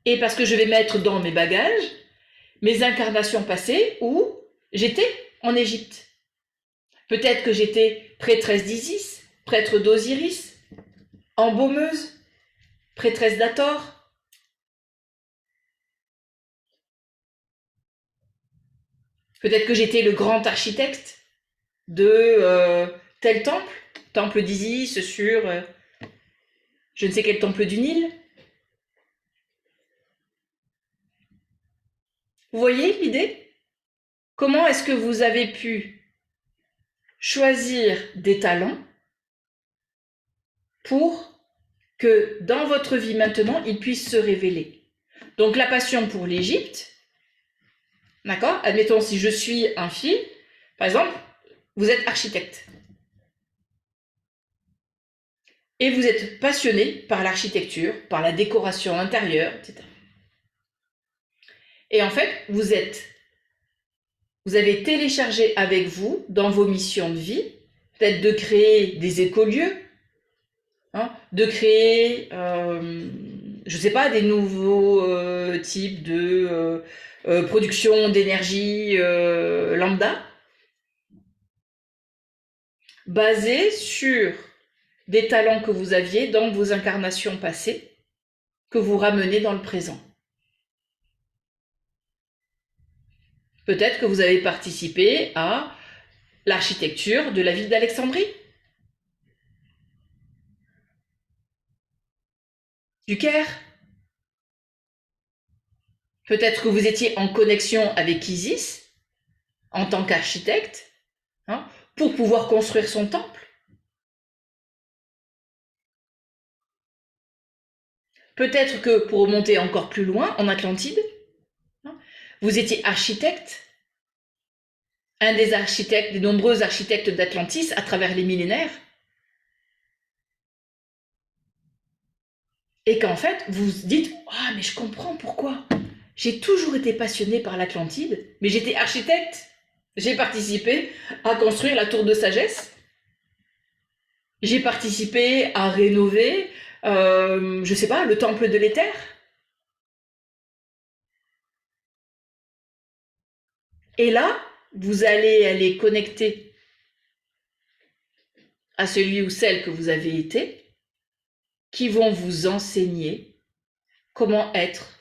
Et parce que je vais mettre dans mes bagages mes incarnations passées où j'étais en Égypte. Peut-être que j'étais prêtresse d'Isis, prêtre d'Osiris, embaumeuse, prêtresse d'Hathor. Peut-être que j'étais le grand architecte de tel temple, temple d'Isis sur je ne sais quel temple du Nil. Vous voyez l'idée? Comment est-ce que vous avez pu choisir des talents pour que dans votre vie maintenant, ils puissent se révéler? Donc la passion pour l'Égypte, d'accord? Admettons, si je suis un fil, par exemple, vous êtes architecte. Et vous êtes passionné par l'architecture, par la décoration intérieure, etc. Et en fait, vous avez téléchargé avec vous, dans vos missions de vie, peut-être de créer des écolieux, de créer, je ne sais pas, des nouveaux types de production d'énergie lambda, basés sur des talents que vous aviez dans vos incarnations passées, que vous ramenez dans le présent. Peut-être que vous avez participé à l'architecture de la ville d'Alexandrie, du Caire. Peut-être que vous étiez en connexion avec Isis en tant qu'architecte pour pouvoir construire son temple. Peut-être que pour remonter encore plus loin, en Atlantide, vous étiez architecte, un des architectes, des nombreux architectes d'Atlantis à travers les millénaires, et qu'en fait, vous vous dites « Ah, mais je comprends pourquoi. J'ai toujours été passionné par l'Atlantide, mais j'étais architecte. J'ai participé à construire la tour de sagesse. J'ai participé à rénover, je ne sais pas, le temple de l'Éther. Et là, vous allez aller connecter à celui ou celle que vous avez été, qui vont vous enseigner comment être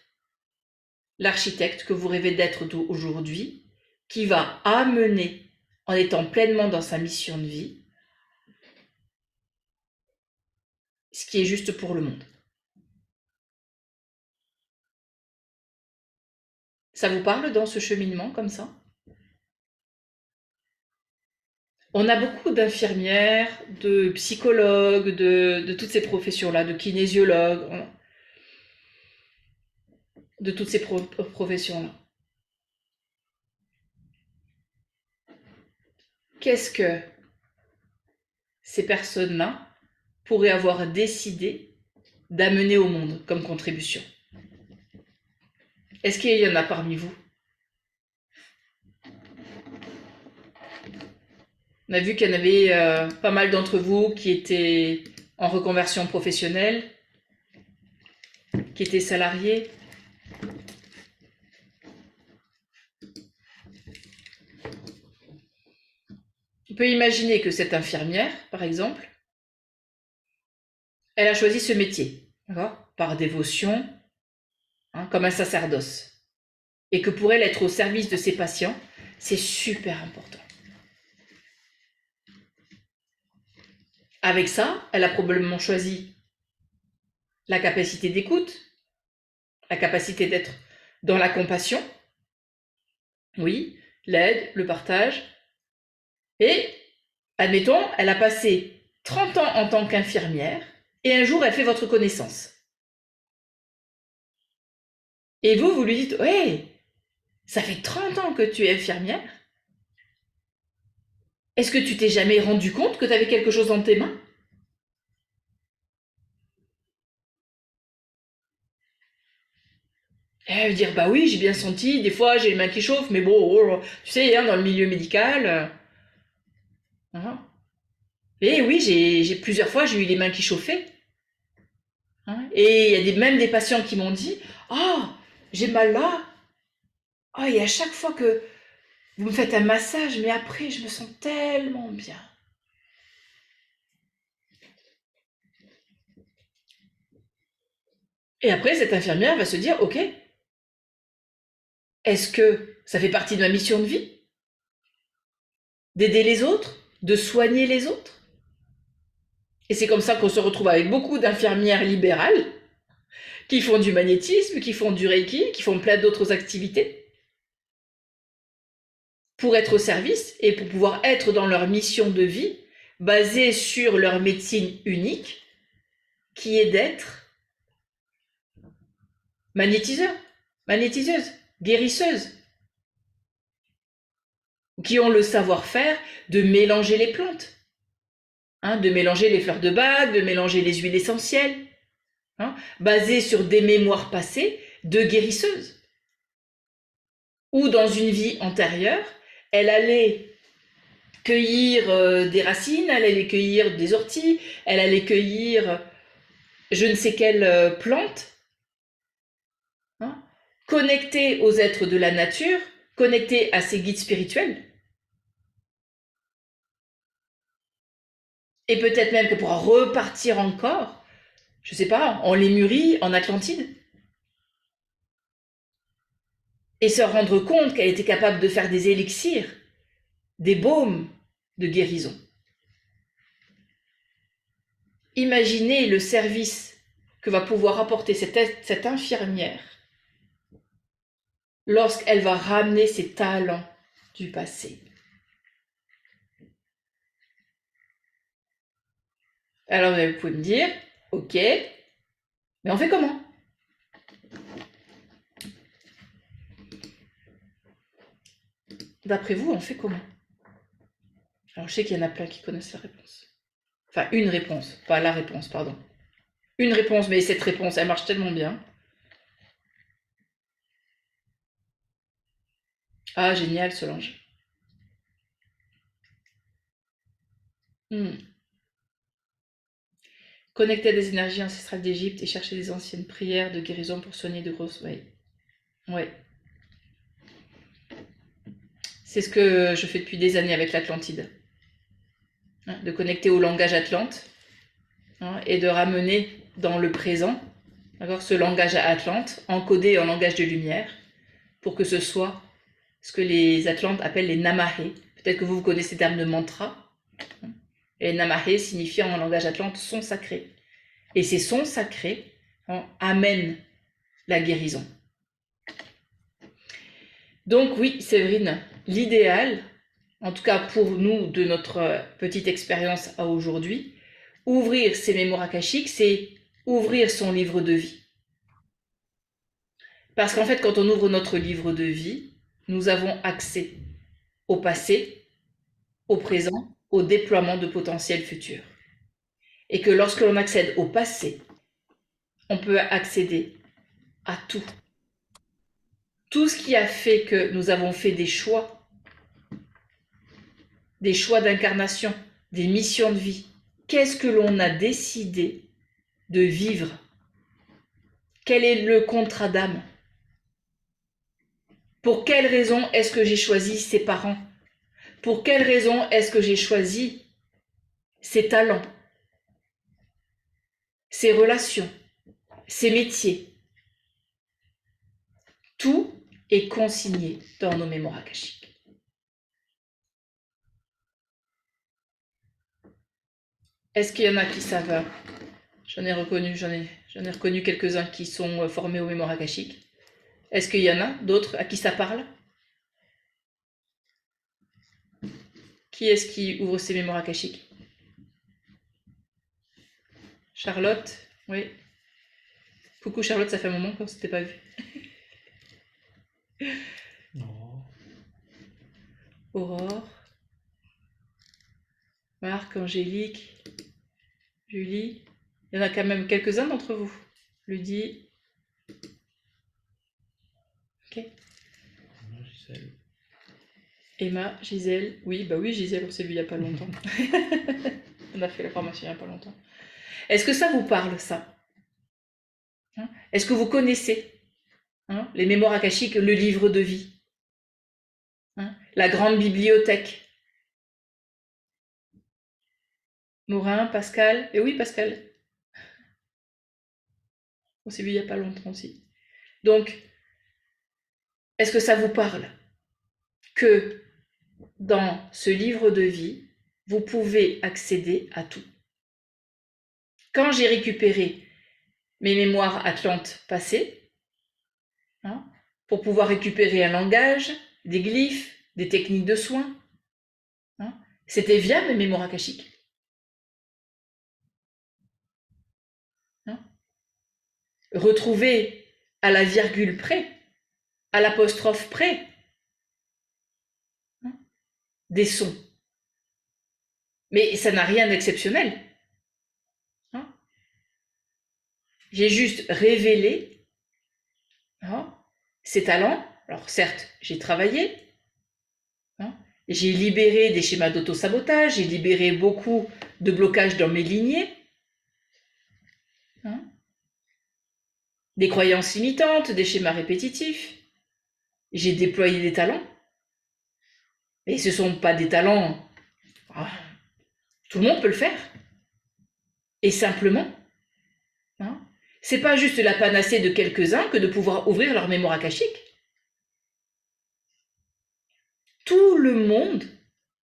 l'architecte que vous rêvez d'être aujourd'hui, qui va amener, en étant pleinement dans sa mission de vie, ce qui est juste pour le monde. Ça vous parle dans ce cheminement comme ça? On a beaucoup d'infirmières, de psychologues, de toutes ces professions-là, de kinésiologues, de toutes ces professions-là. Qu'est-ce que ces personnes-là pourraient avoir décidé d'amener au monde comme contribution? Est-ce qu'il y en a parmi vous? On a vu qu'il y en avait pas mal d'entre vous qui étaient en reconversion professionnelle, qui étaient salariés. On peut imaginer que cette infirmière, par exemple, elle a choisi ce métier, par dévotion, comme un sacerdoce. Et que pour elle, être au service de ses patients, c'est super important. Avec ça, elle a probablement choisi la capacité d'écoute, la capacité d'être dans la compassion, oui, l'aide, le partage. Et, admettons, elle a passé 30 ans en tant qu'infirmière Et un jour, elle fait votre connaissance. Et vous lui dites, ouais, ça fait 30 ans que tu es infirmière. Est-ce que tu t'es jamais rendu compte que tu avais quelque chose dans tes mains? Elle va dire, bah oui, j'ai bien senti, des fois j'ai les mains qui chauffent, mais bon, oh, tu sais, hein, dans le milieu médical. Hein. Et oui, j'ai plusieurs fois, j'ai eu les mains qui chauffaient. Hein. Et il y a même des patients qui m'ont dit, ah, j'ai mal là. Ah, et à chaque fois que vous me faites un massage, mais après, je me sens tellement bien. Et après, cette infirmière va se dire, ok, est-ce que ça fait partie de ma mission de vie? D'aider les autres? De soigner les autres? Et c'est comme ça qu'on se retrouve avec beaucoup d'infirmières libérales qui font du magnétisme, qui font du reiki, qui font plein d'autres activités pour être au service et pour pouvoir être dans leur mission de vie basée sur leur médecine unique qui est d'être magnétiseur, magnétiseuse, guérisseuse, qui ont le savoir-faire de mélanger les plantes, hein, de mélanger les fleurs de bague, de mélanger les huiles essentielles, hein, basées sur des mémoires passées de guérisseuses. Ou dans une vie antérieure, elle allait cueillir des racines, elle allait cueillir des orties, elle allait cueillir je ne sais quelle plante, hein, connectée aux êtres de la nature, connectée à ses guides spirituels. Et peut-être même qu'elle pourra repartir encore, je ne sais pas, en Lémurie, en Atlantide. Et se rendre compte qu'elle était capable de faire des élixirs, des baumes de guérison. Imaginez le service que va pouvoir apporter cette infirmière lorsqu'elle va ramener ses talents du passé. Alors vous pouvez me dire, ok, mais on fait comment? D'après vous, on fait comment? Alors je sais qu'il y en a plein qui connaissent la réponse. Enfin, une réponse, pas la réponse, pardon. Une réponse, mais cette réponse, elle marche tellement bien. Ah, génial, Solange. Connecter à des énergies ancestrales d'Égypte et chercher des anciennes prières de guérison pour soigner de grosses... Oui. Ouais. C'est ce que je fais depuis des années avec l'Atlantide. Hein, de connecter au langage atlante, hein, et de ramener dans le présent, ce langage atlante encodé en langage de lumière pour que ce soit ce que les Atlantes appellent les Namahé. Peut-être que vous connaissez le terme de mantra. Et Namahé signifie en langage atlante son sacré. Et ces sons sacrés, hein, amènent la guérison. Donc oui, Séverine, l'idéal, en tout cas pour nous, de notre petite expérience à aujourd'hui, ouvrir ses mémoires akashiques, c'est ouvrir son livre de vie. Parce qu'en fait, quand on ouvre notre livre de vie, nous avons accès au passé, au présent, au déploiement de potentiels futurs. Et que lorsque l'on accède au passé, on peut accéder à tout. Tout ce qui a fait que nous avons fait des choix d'incarnation, des missions de vie. Qu'est-ce que l'on a décidé de vivre? Quel est le contrat d'âme? Pour quelle raison est-ce que j'ai choisi ces parents? Pour quelle raison est-ce que j'ai choisi ces talents, ces relations, ces métiers? Tout est consigné dans nos mémoires akashiques. Est-ce qu'il y en a qui savent? J'en ai reconnu quelques-uns qui sont formés aux mémoires akashiques. Est-ce qu'il y en a d'autres à qui ça parle? Qui est-ce qui ouvre ses mémoires akashiques? Charlotte, oui. Coucou Charlotte, ça fait un moment qu'on ne s'était pas vu. Non. Aurore, Marc, Angélique, Julie. Il y en a quand même quelques-uns d'entre vous. Ludie. Ok. Gisèle. Emma, Gisèle. Oui, bah oui, Gisèle, on s'est vu il n'y a pas longtemps. On a fait la formation il n'y a pas longtemps. Est-ce que ça vous parle, ça? Hein? Est-ce que vous connaissez les mémoires akashiques, le livre de vie? La grande bibliothèque? Morin, Pascal. Et oui, Pascal. On s'est vu il n'y a pas longtemps aussi. Donc, est-ce que ça vous parle que dans ce livre de vie, vous pouvez accéder à tout? Quand j'ai récupéré mes mémoires atlantes passées, pour pouvoir récupérer un langage, des glyphes, des techniques de soins, c'était via mes mémoires akashiques. Retrouver à la virgule près, à l'apostrophe près, des sons. Mais ça n'a rien d'exceptionnel. J'ai juste révélé ces talents. Alors certes, j'ai travaillé, j'ai libéré des schémas d'auto-sabotage, j'ai libéré beaucoup de blocages dans mes lignées, des croyances limitantes, des schémas répétitifs. J'ai déployé des talents. Et ce ne sont pas des talents... tout le monde peut le faire. Et simplement, c'est pas juste la panacée de quelques-uns que de pouvoir ouvrir leur mémoire akashique. Tout le monde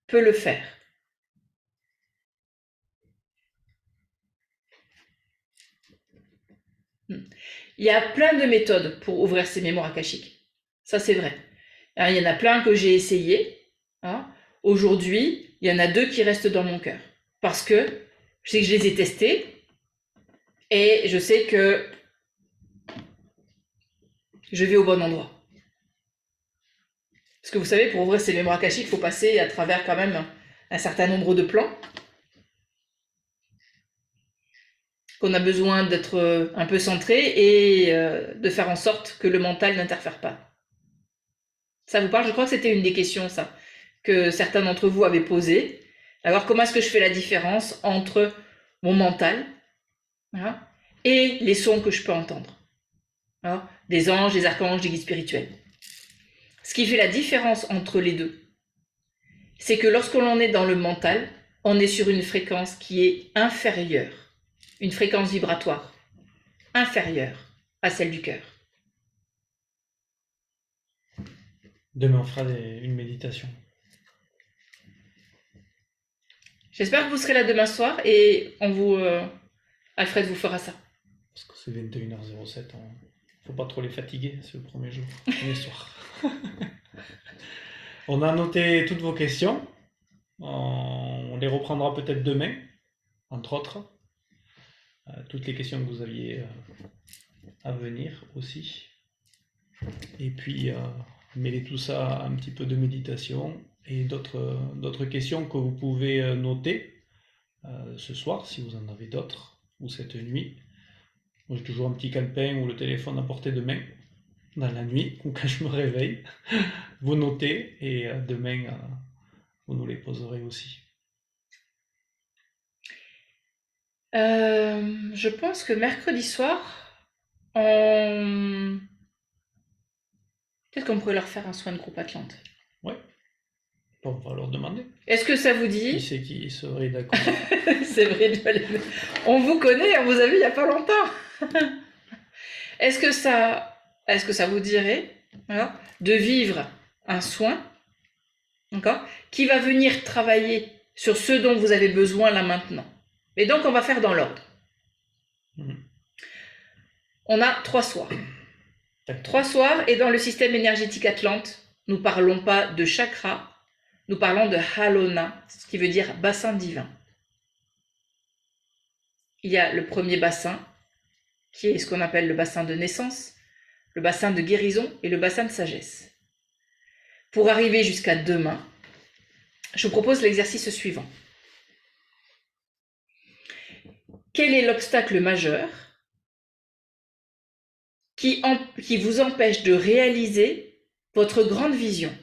peut le faire. Il y a plein de méthodes pour ouvrir ces mémoires akashiques. Ça, c'est vrai. Il y en a plein que j'ai essayé. Aujourd'hui, il y en a 2 qui restent dans mon cœur. Parce que je sais que je les ai testés et je sais que je vais au bon endroit. Parce que vous savez, pour ouvrir ces mémoires akashiques, il faut passer à travers quand même un certain nombre de plans. Qu'on a besoin d'être un peu centré et de faire en sorte que le mental n'interfère pas. Ça vous parle? Je crois que c'était une des questions, ça, que certains d'entre vous avaient posées. Alors, comment est-ce que je fais la différence entre mon mental et les sons que je peux entendre? Des anges, des archanges, des guides spirituels. Ce qui fait la différence entre les deux, c'est que lorsque l'on est dans le mental, on est sur une fréquence qui est inférieure, une fréquence vibratoire inférieure à celle du cœur. Demain, on fera une méditation. J'espère que vous serez là demain soir et Alfred vous fera ça. Parce que c'est 21h07, faut pas trop les fatiguer, c'est le premier jour, le premier soir. On a noté toutes vos questions. On les reprendra peut-être demain, entre autres. Toutes les questions que vous aviez à venir aussi. Et puis, mêler tout ça à un petit peu de méditation et d'autres questions que vous pouvez noter ce soir, si vous en avez d'autres, ou cette nuit. Moi, j'ai toujours un petit calepin ou le téléphone à portée de main dans la nuit, ou quand je me réveille. Vous notez et demain, vous nous les poserez aussi. Je pense que mercredi soir, peut-être qu'on pourrait leur faire un soin de groupe Atlante. Ouais. On va leur demander. Est-ce que ça vous dit? Qui c'est qui serait d'accord? C'est vrai, on vous connaît, on vous a vu il n'y a pas longtemps. Est-ce que ça vous dirait de vivre un soin, qui va venir travailler sur ce dont vous avez besoin là maintenant? Et donc, on va faire dans l'ordre. On a 3 soirs. 3 soirs, et dans le système énergétique Atlante, nous ne parlons pas de chakra, nous parlons de Halona, ce qui veut dire bassin divin. il y a le premier bassin, qui est ce qu'on appelle le bassin de naissance, le bassin de guérison et le bassin de sagesse. Pour arriver jusqu'à demain, je vous propose l'exercice suivant. Quel est l'obstacle majeur qui vous empêche de réaliser votre grande vision?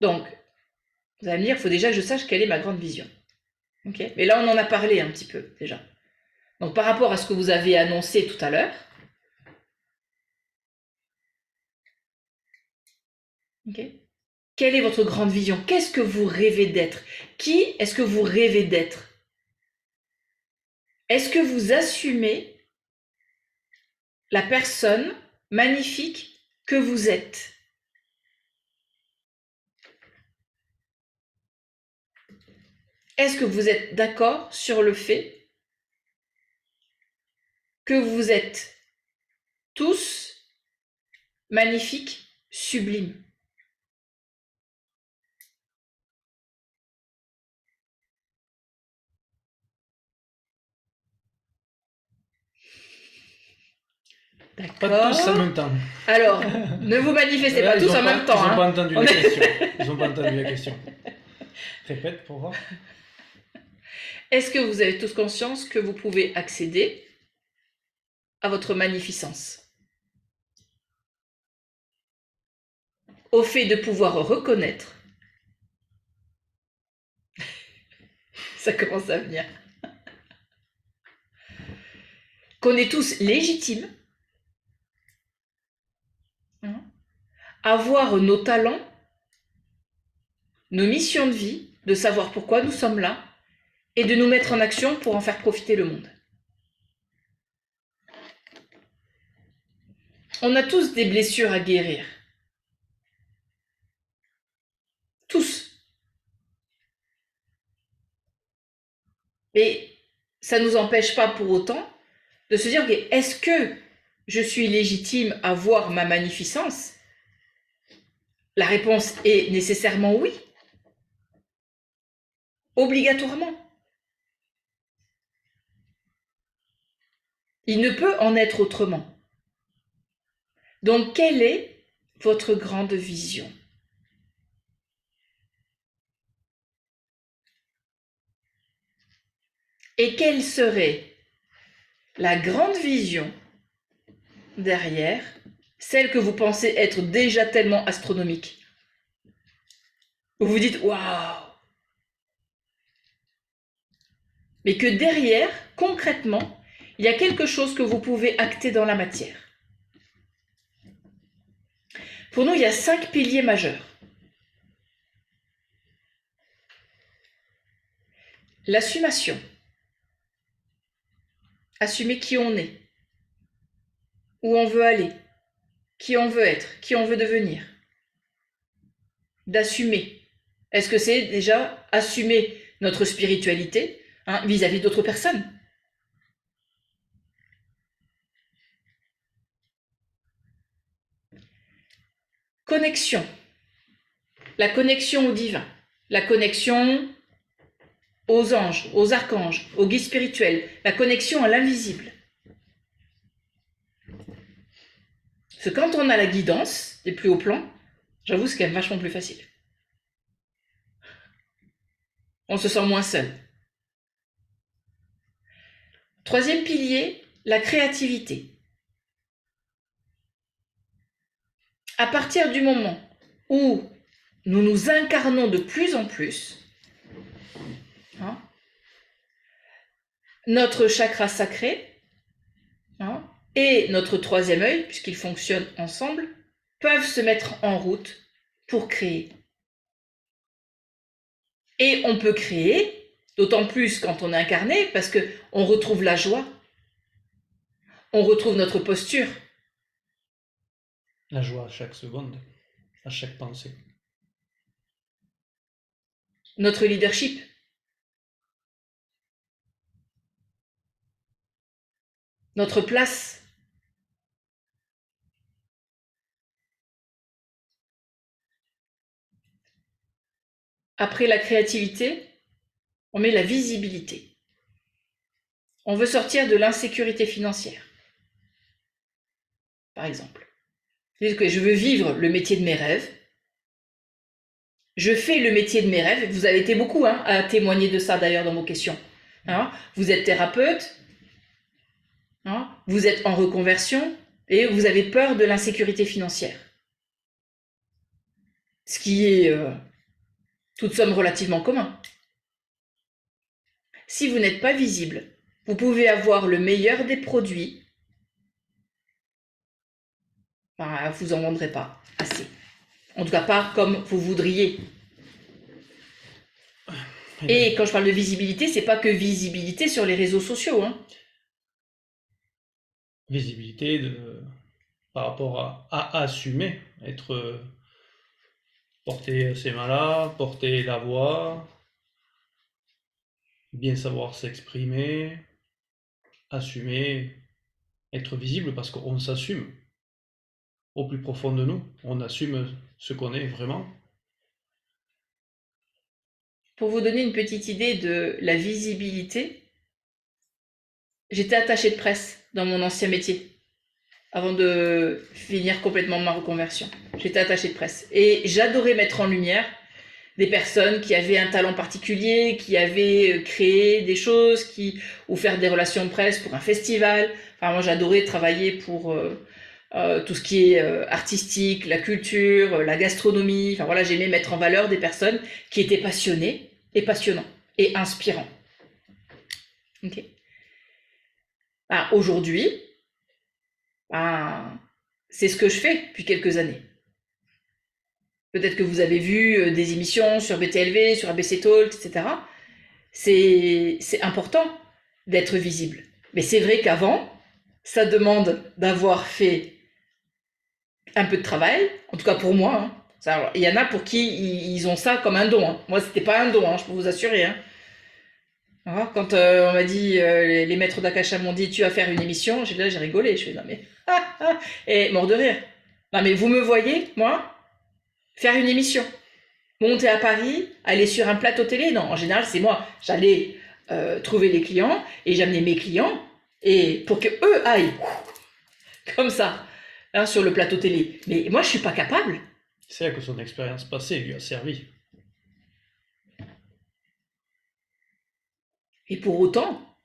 Donc, vous allez me dire, il faut déjà que je sache quelle est ma grande vision. Okay. Mais là, on en a parlé un petit peu déjà. Donc, par rapport à ce que vous avez annoncé tout à l'heure, okay, quelle est votre grande vision? Qu'est-ce que vous rêvez d'être? Qui est-ce que vous rêvez d'être? Est-ce que vous assumez la personne magnifique que vous êtes? Est-ce que vous êtes d'accord sur le fait que vous êtes tous magnifiques, sublimes? Pas tous en même temps. Alors, ne vous manifestez pas tous en même temps. Ils n'ont pas entendu la question. Ils n'ont pas entendu la question. Répète pour voir. Est-ce que vous avez tous conscience que vous pouvez accéder à votre magnificence? Au fait de pouvoir reconnaître, ça commence à venir, qu'on est tous légitimes à voir nos talents, nos missions de vie, de savoir pourquoi nous sommes là et de nous mettre en action pour en faire profiter le monde. On a tous des blessures à guérir. Tous. Et ça ne nous empêche pas pour autant de se dire, okay, est-ce que je suis légitime à voir ma magnificence? La réponse est nécessairement oui. Obligatoirement. Il ne peut en être autrement. Donc, quelle est votre grande vision? Et quelle serait la grande vision derrière celle que vous pensez être déjà tellement astronomique? Vous vous dites, waouh! Mais que derrière, concrètement, il y a quelque chose que vous pouvez acter dans la matière. Pour nous, il y a 5 piliers majeurs. L'assumation. Assumer qui on est, où on veut aller, qui on veut être, qui on veut devenir. D'assumer. Est-ce que c'est déjà assumer notre spiritualité vis-à-vis d'autres personnes? Connexion. La connexion au divin. La connexion aux anges, aux archanges, aux guides spirituels. La connexion à l'invisible. Parce que quand on a la guidance des plus hauts plans, j'avoue, c'est quand même vachement plus facile. On se sent moins seul. Troisième pilier, la créativité. À partir du moment où nous nous incarnons de plus en plus, notre chakra sacré et notre troisième œil, puisqu'ils fonctionnent ensemble, peuvent se mettre en route pour créer. Et on peut créer, d'autant plus quand on est incarné, parce qu'on retrouve la joie, on retrouve notre posture. La joie à chaque seconde, à chaque pensée. Notre leadership. Notre place. après la créativité, on met la visibilité. On veut sortir de l'insécurité financière, par exemple. C'est-à-dire que je veux vivre le métier de mes rêves. Je fais le métier de mes rêves. Vous avez été beaucoup à témoigner de ça d'ailleurs dans vos questions. Vous êtes thérapeute, vous êtes en reconversion et vous avez peur de l'insécurité financière. Ce qui est toute somme relativement commun. Si vous n'êtes pas visible, vous pouvez avoir le meilleur des produits, vous en vendrez pas assez. En tout cas, pas comme vous voudriez. Et quand je parle de visibilité, c'est pas que visibilité sur les réseaux sociaux. Visibilité par rapport à assumer, porter ses mains là, porter la voix, bien savoir s'exprimer, assumer, être visible parce qu'on s'assume. Au plus profond de nous, on assume ce qu'on est vraiment. Pour vous donner une petite idée de la visibilité, j'étais attachée de presse dans mon ancien métier, avant de finir complètement ma reconversion. J'étais attachée de presse. Et j'adorais mettre en lumière des personnes qui avaient un talent particulier, qui avaient créé des choses, ou faire des relations de presse pour un festival. Enfin, moi, j'adorais travailler pour tout ce qui est artistique, la culture, la gastronomie. Enfin voilà, j'aimais mettre en valeur des personnes qui étaient passionnées et passionnants et inspirants. Ok. Aujourd'hui, c'est ce que je fais depuis quelques années. Peut-être que vous avez vu des émissions sur BTLV, sur ABC Talk, etc. C'est important d'être visible. Mais c'est vrai qu'avant, ça demande d'avoir fait un peu de travail, en tout cas pour moi. Il y en a pour qui ils ont ça comme un don. Moi, c'était pas un don, je peux vous assurer. Quand on m'a dit, les maîtres d'Akasha m'ont dit, tu vas faire une émission, j'ai rigolé. Je fais, non mais... et mort de rire. Non mais vous me voyez, moi, faire une émission. Monter à Paris, aller sur un plateau télé. Non, en général, c'est moi. J'allais trouver les clients et j'amenais mes clients et pour que eux aillent comme ça sur le plateau télé. Mais moi, je suis pas capable. C'est là que son expérience passée lui a servi. Et pour autant,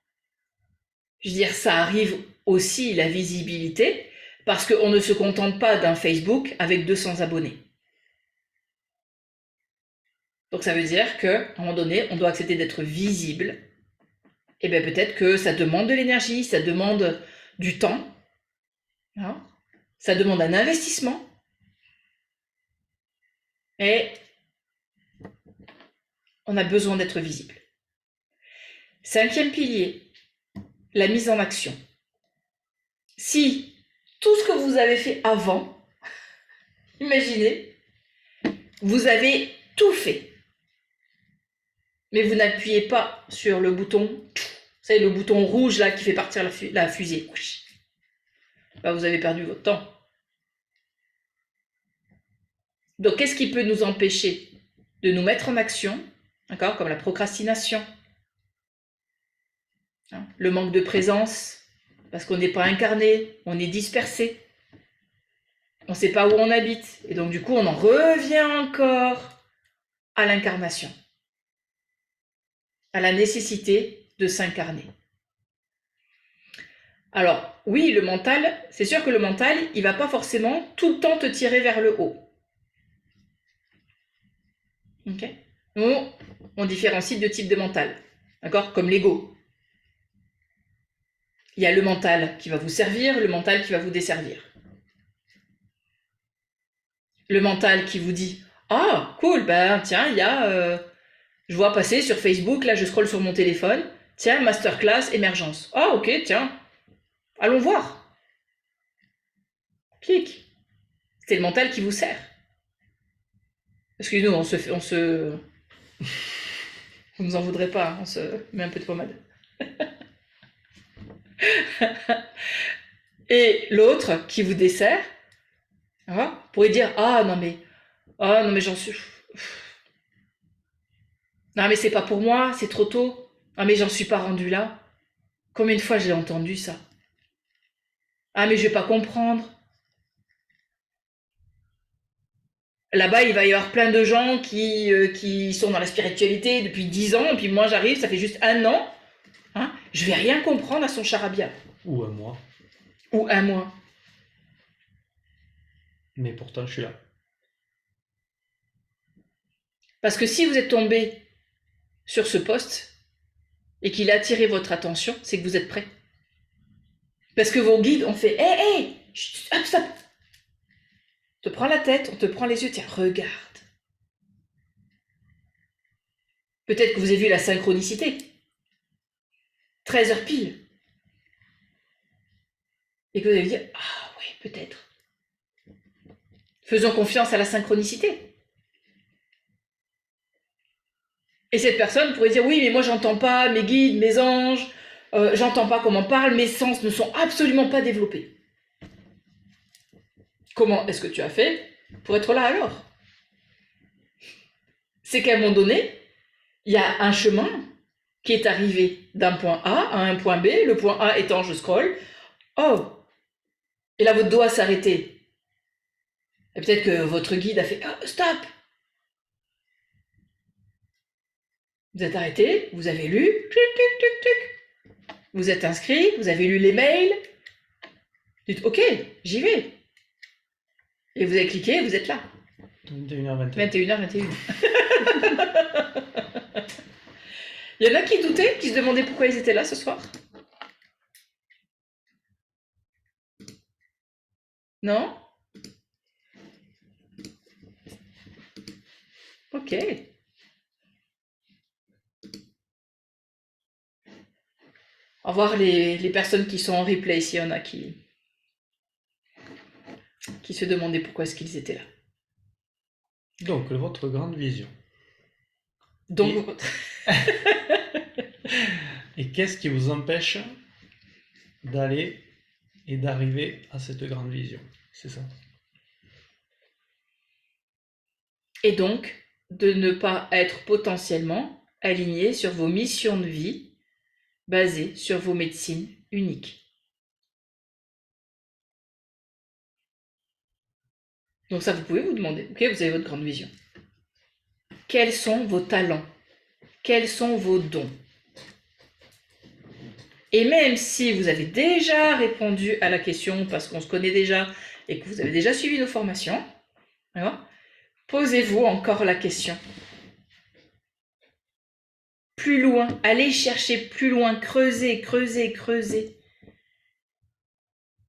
je veux dire, ça arrive aussi la visibilité parce qu'on ne se contente pas d'un Facebook avec 200 abonnés. Donc ça veut dire qu'à un moment donné, on doit accepter d'être visible. Et bien peut-être que ça demande de l'énergie, ça demande du temps, ça demande un investissement. Et on a besoin d'être visible. 5e pilier, la mise en action. Si tout ce que vous avez fait avant, imaginez, vous avez tout fait, mais vous n'appuyez pas sur le bouton, vous savez, le bouton rouge là qui fait partir la fusée. Vous avez perdu votre temps. Donc, qu'est-ce qui peut nous empêcher de nous mettre en action, d'accord, comme la procrastination, le manque de présence, parce qu'on n'est pas incarné, on est dispersé, on ne sait pas où on habite, et donc du coup, on en revient encore à l'incarnation, à la nécessité de s'incarner. Alors, oui, le mental, c'est sûr que le mental, il ne va pas forcément tout le temps te tirer vers le haut. Ok. Nous, on différencie deux types de mental, d'accord, comme l'ego. Il y a le mental qui va vous servir, le mental qui va vous desservir. Le mental qui vous dit « Ah, cool, tiens, il y a... je vois passer sur Facebook, là je scrolle sur mon téléphone, tiens, masterclass, émergence. Ah, ok, tiens, allons voir. » Clique. C'est le mental qui vous sert. Excusez-nous, on se... Vous ne nous en voudrez pas, on se met un peu de pommade. Et l'autre qui vous dessert, pourrait dire ah non mais j'en suis. Non, mais c'est pas pour moi, c'est trop tôt. Ah, mais j'en suis pas rendu là. Combien de fois j'ai entendu ça? Ah, mais je vais pas comprendre. Là-bas, il va y avoir plein de gens qui sont dans la spiritualité depuis 10 ans, et puis moi j'arrive, ça fait juste 1 an. Hein, je vais rien comprendre à son charabia. Ou un mois. Ou 1 mois. Mais pourtant, je suis là. Parce que si vous êtes tombé sur ce poste et qu'il a attiré votre attention, c'est que vous êtes prêt. Parce que vos guides ont fait hé, hé, hop, stop. On te prend la tête, on te prend les yeux, tiens, regarde. Peut-être que vous avez vu la synchronicité. 13h pile. Et que vous allez dire, ah oui, peut-être. Faisons confiance à la synchronicité. Et cette personne pourrait dire, oui, mais moi j'entends pas mes guides, mes anges, j'entends pas comment on parle, mes sens ne sont absolument pas développés. Comment est-ce que tu as fait pour être là alors? C'est qu'à un moment donné, il y a un chemin qui est arrivé d'un point A à un point B, le point A étant je scroll, oh, et là votre doigt s'est arrêté. Et peut-être que votre guide a fait oh, stop. Vous êtes arrêté, vous avez lu, vous êtes inscrit, vous avez lu les mails, vous dites ok, j'y vais. Et vous avez cliqué, vous êtes là. 21h21. 21h21. Il y en a qui doutaient, qui se demandaient pourquoi ils étaient là ce soir? Non? Ok. Au revoir les personnes qui sont en replay, s'il y en a qui se demandaient pourquoi est-ce qu'ils étaient là. Donc, votre grande vision. Donc, Et qu'est-ce qui vous empêche d'aller et d'arriver à cette grande vision? C'est ça. Et donc, de ne pas être potentiellement aligné sur vos missions de vie basées sur vos médecines uniques. Donc ça, vous pouvez vous demander, ok, vous avez votre grande vision. Quels sont vos talents? Quels sont vos dons? Et même si vous avez déjà répondu à la question parce qu'on se connaît déjà et que vous avez déjà suivi nos formations, posez-vous encore la question. Plus loin, allez chercher plus loin, creusez, creusez, creusez.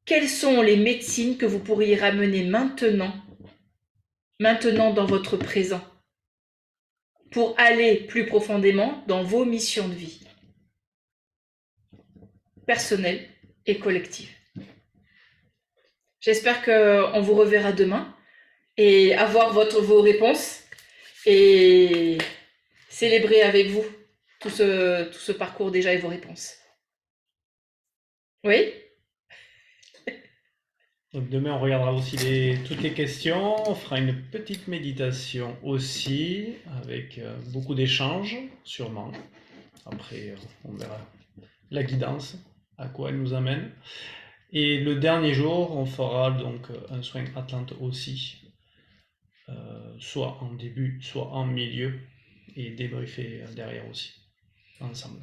Quelles sont les médecines que vous pourriez ramener maintenant dans votre présent, pour aller plus profondément dans vos missions de vie, personnelles et collectives. J'espère qu'on vous reverra demain et avoir vos réponses et célébrer avec vous tout ce parcours déjà et vos réponses. Oui? Donc demain, on regardera aussi toutes les questions. On fera une petite méditation aussi, avec beaucoup d'échanges, sûrement. Après, on verra la guidance, à quoi elle nous amène. Et le dernier jour, on fera donc un soin Atlante aussi, soit en début, soit en milieu, et débriefer derrière aussi, ensemble.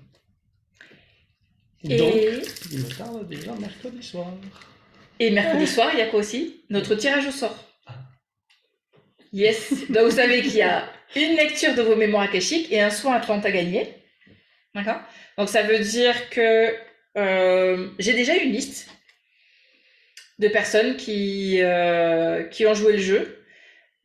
Donc, il me tarde déjà mercredi soir. Et mercredi soir, il y a quoi aussi? Notre tirage au sort. Yes. Donc vous savez qu'il y a une lecture de vos mémoires akashiques et un soin Atlante à gagner. D'accord? Donc ça veut dire que j'ai déjà une liste de personnes qui ont joué le jeu.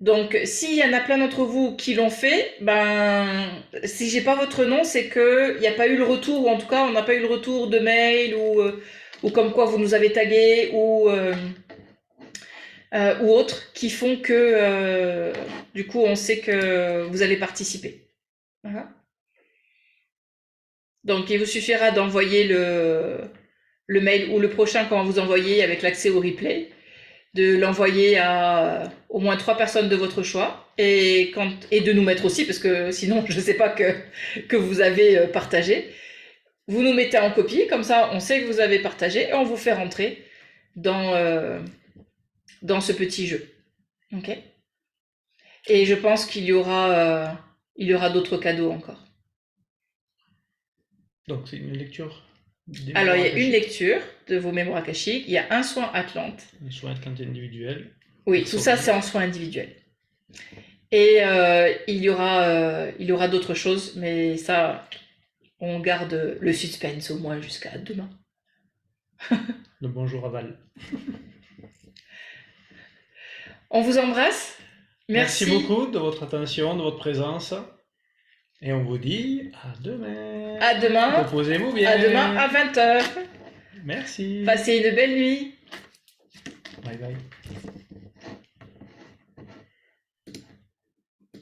Donc s'il y en a plein d'entre vous qui l'ont fait, ben si j'ai pas votre nom, c'est que il n'y a pas eu le retour, ou en tout cas on n'a pas eu le retour de mail ou comme quoi vous nous avez tagué ou autres qui font que du coup on sait que vous avez participé. Voilà. Donc il vous suffira d'envoyer le mail ou le prochain quand vous envoyez avec l'accès au replay, de l'envoyer à au moins 3 personnes de votre choix et de nous mettre aussi, parce que sinon je ne sais pas que vous avez partagé. Vous nous mettez en copie, comme ça on sait que vous avez partagé et on vous fait rentrer dans ce petit jeu. Ok. Et je pense qu'il y aura d'autres cadeaux encore. Donc c'est une lecture des Alors il y a mémoires une akashiques, lecture de vos mémoires akashiques, il y a un soin Atlante. un soin Atlante individuel. Oui, tout ça c'est en soin individuel. Et il y aura d'autres choses, mais ça, on garde le suspense au moins jusqu'à demain. Le bonjour à Val. On vous embrasse. Merci beaucoup de votre attention, de votre présence. Et on vous dit à demain. À demain. Reposez-vous bien. À demain à 20h. Merci. Passez une belle nuit. Bye bye.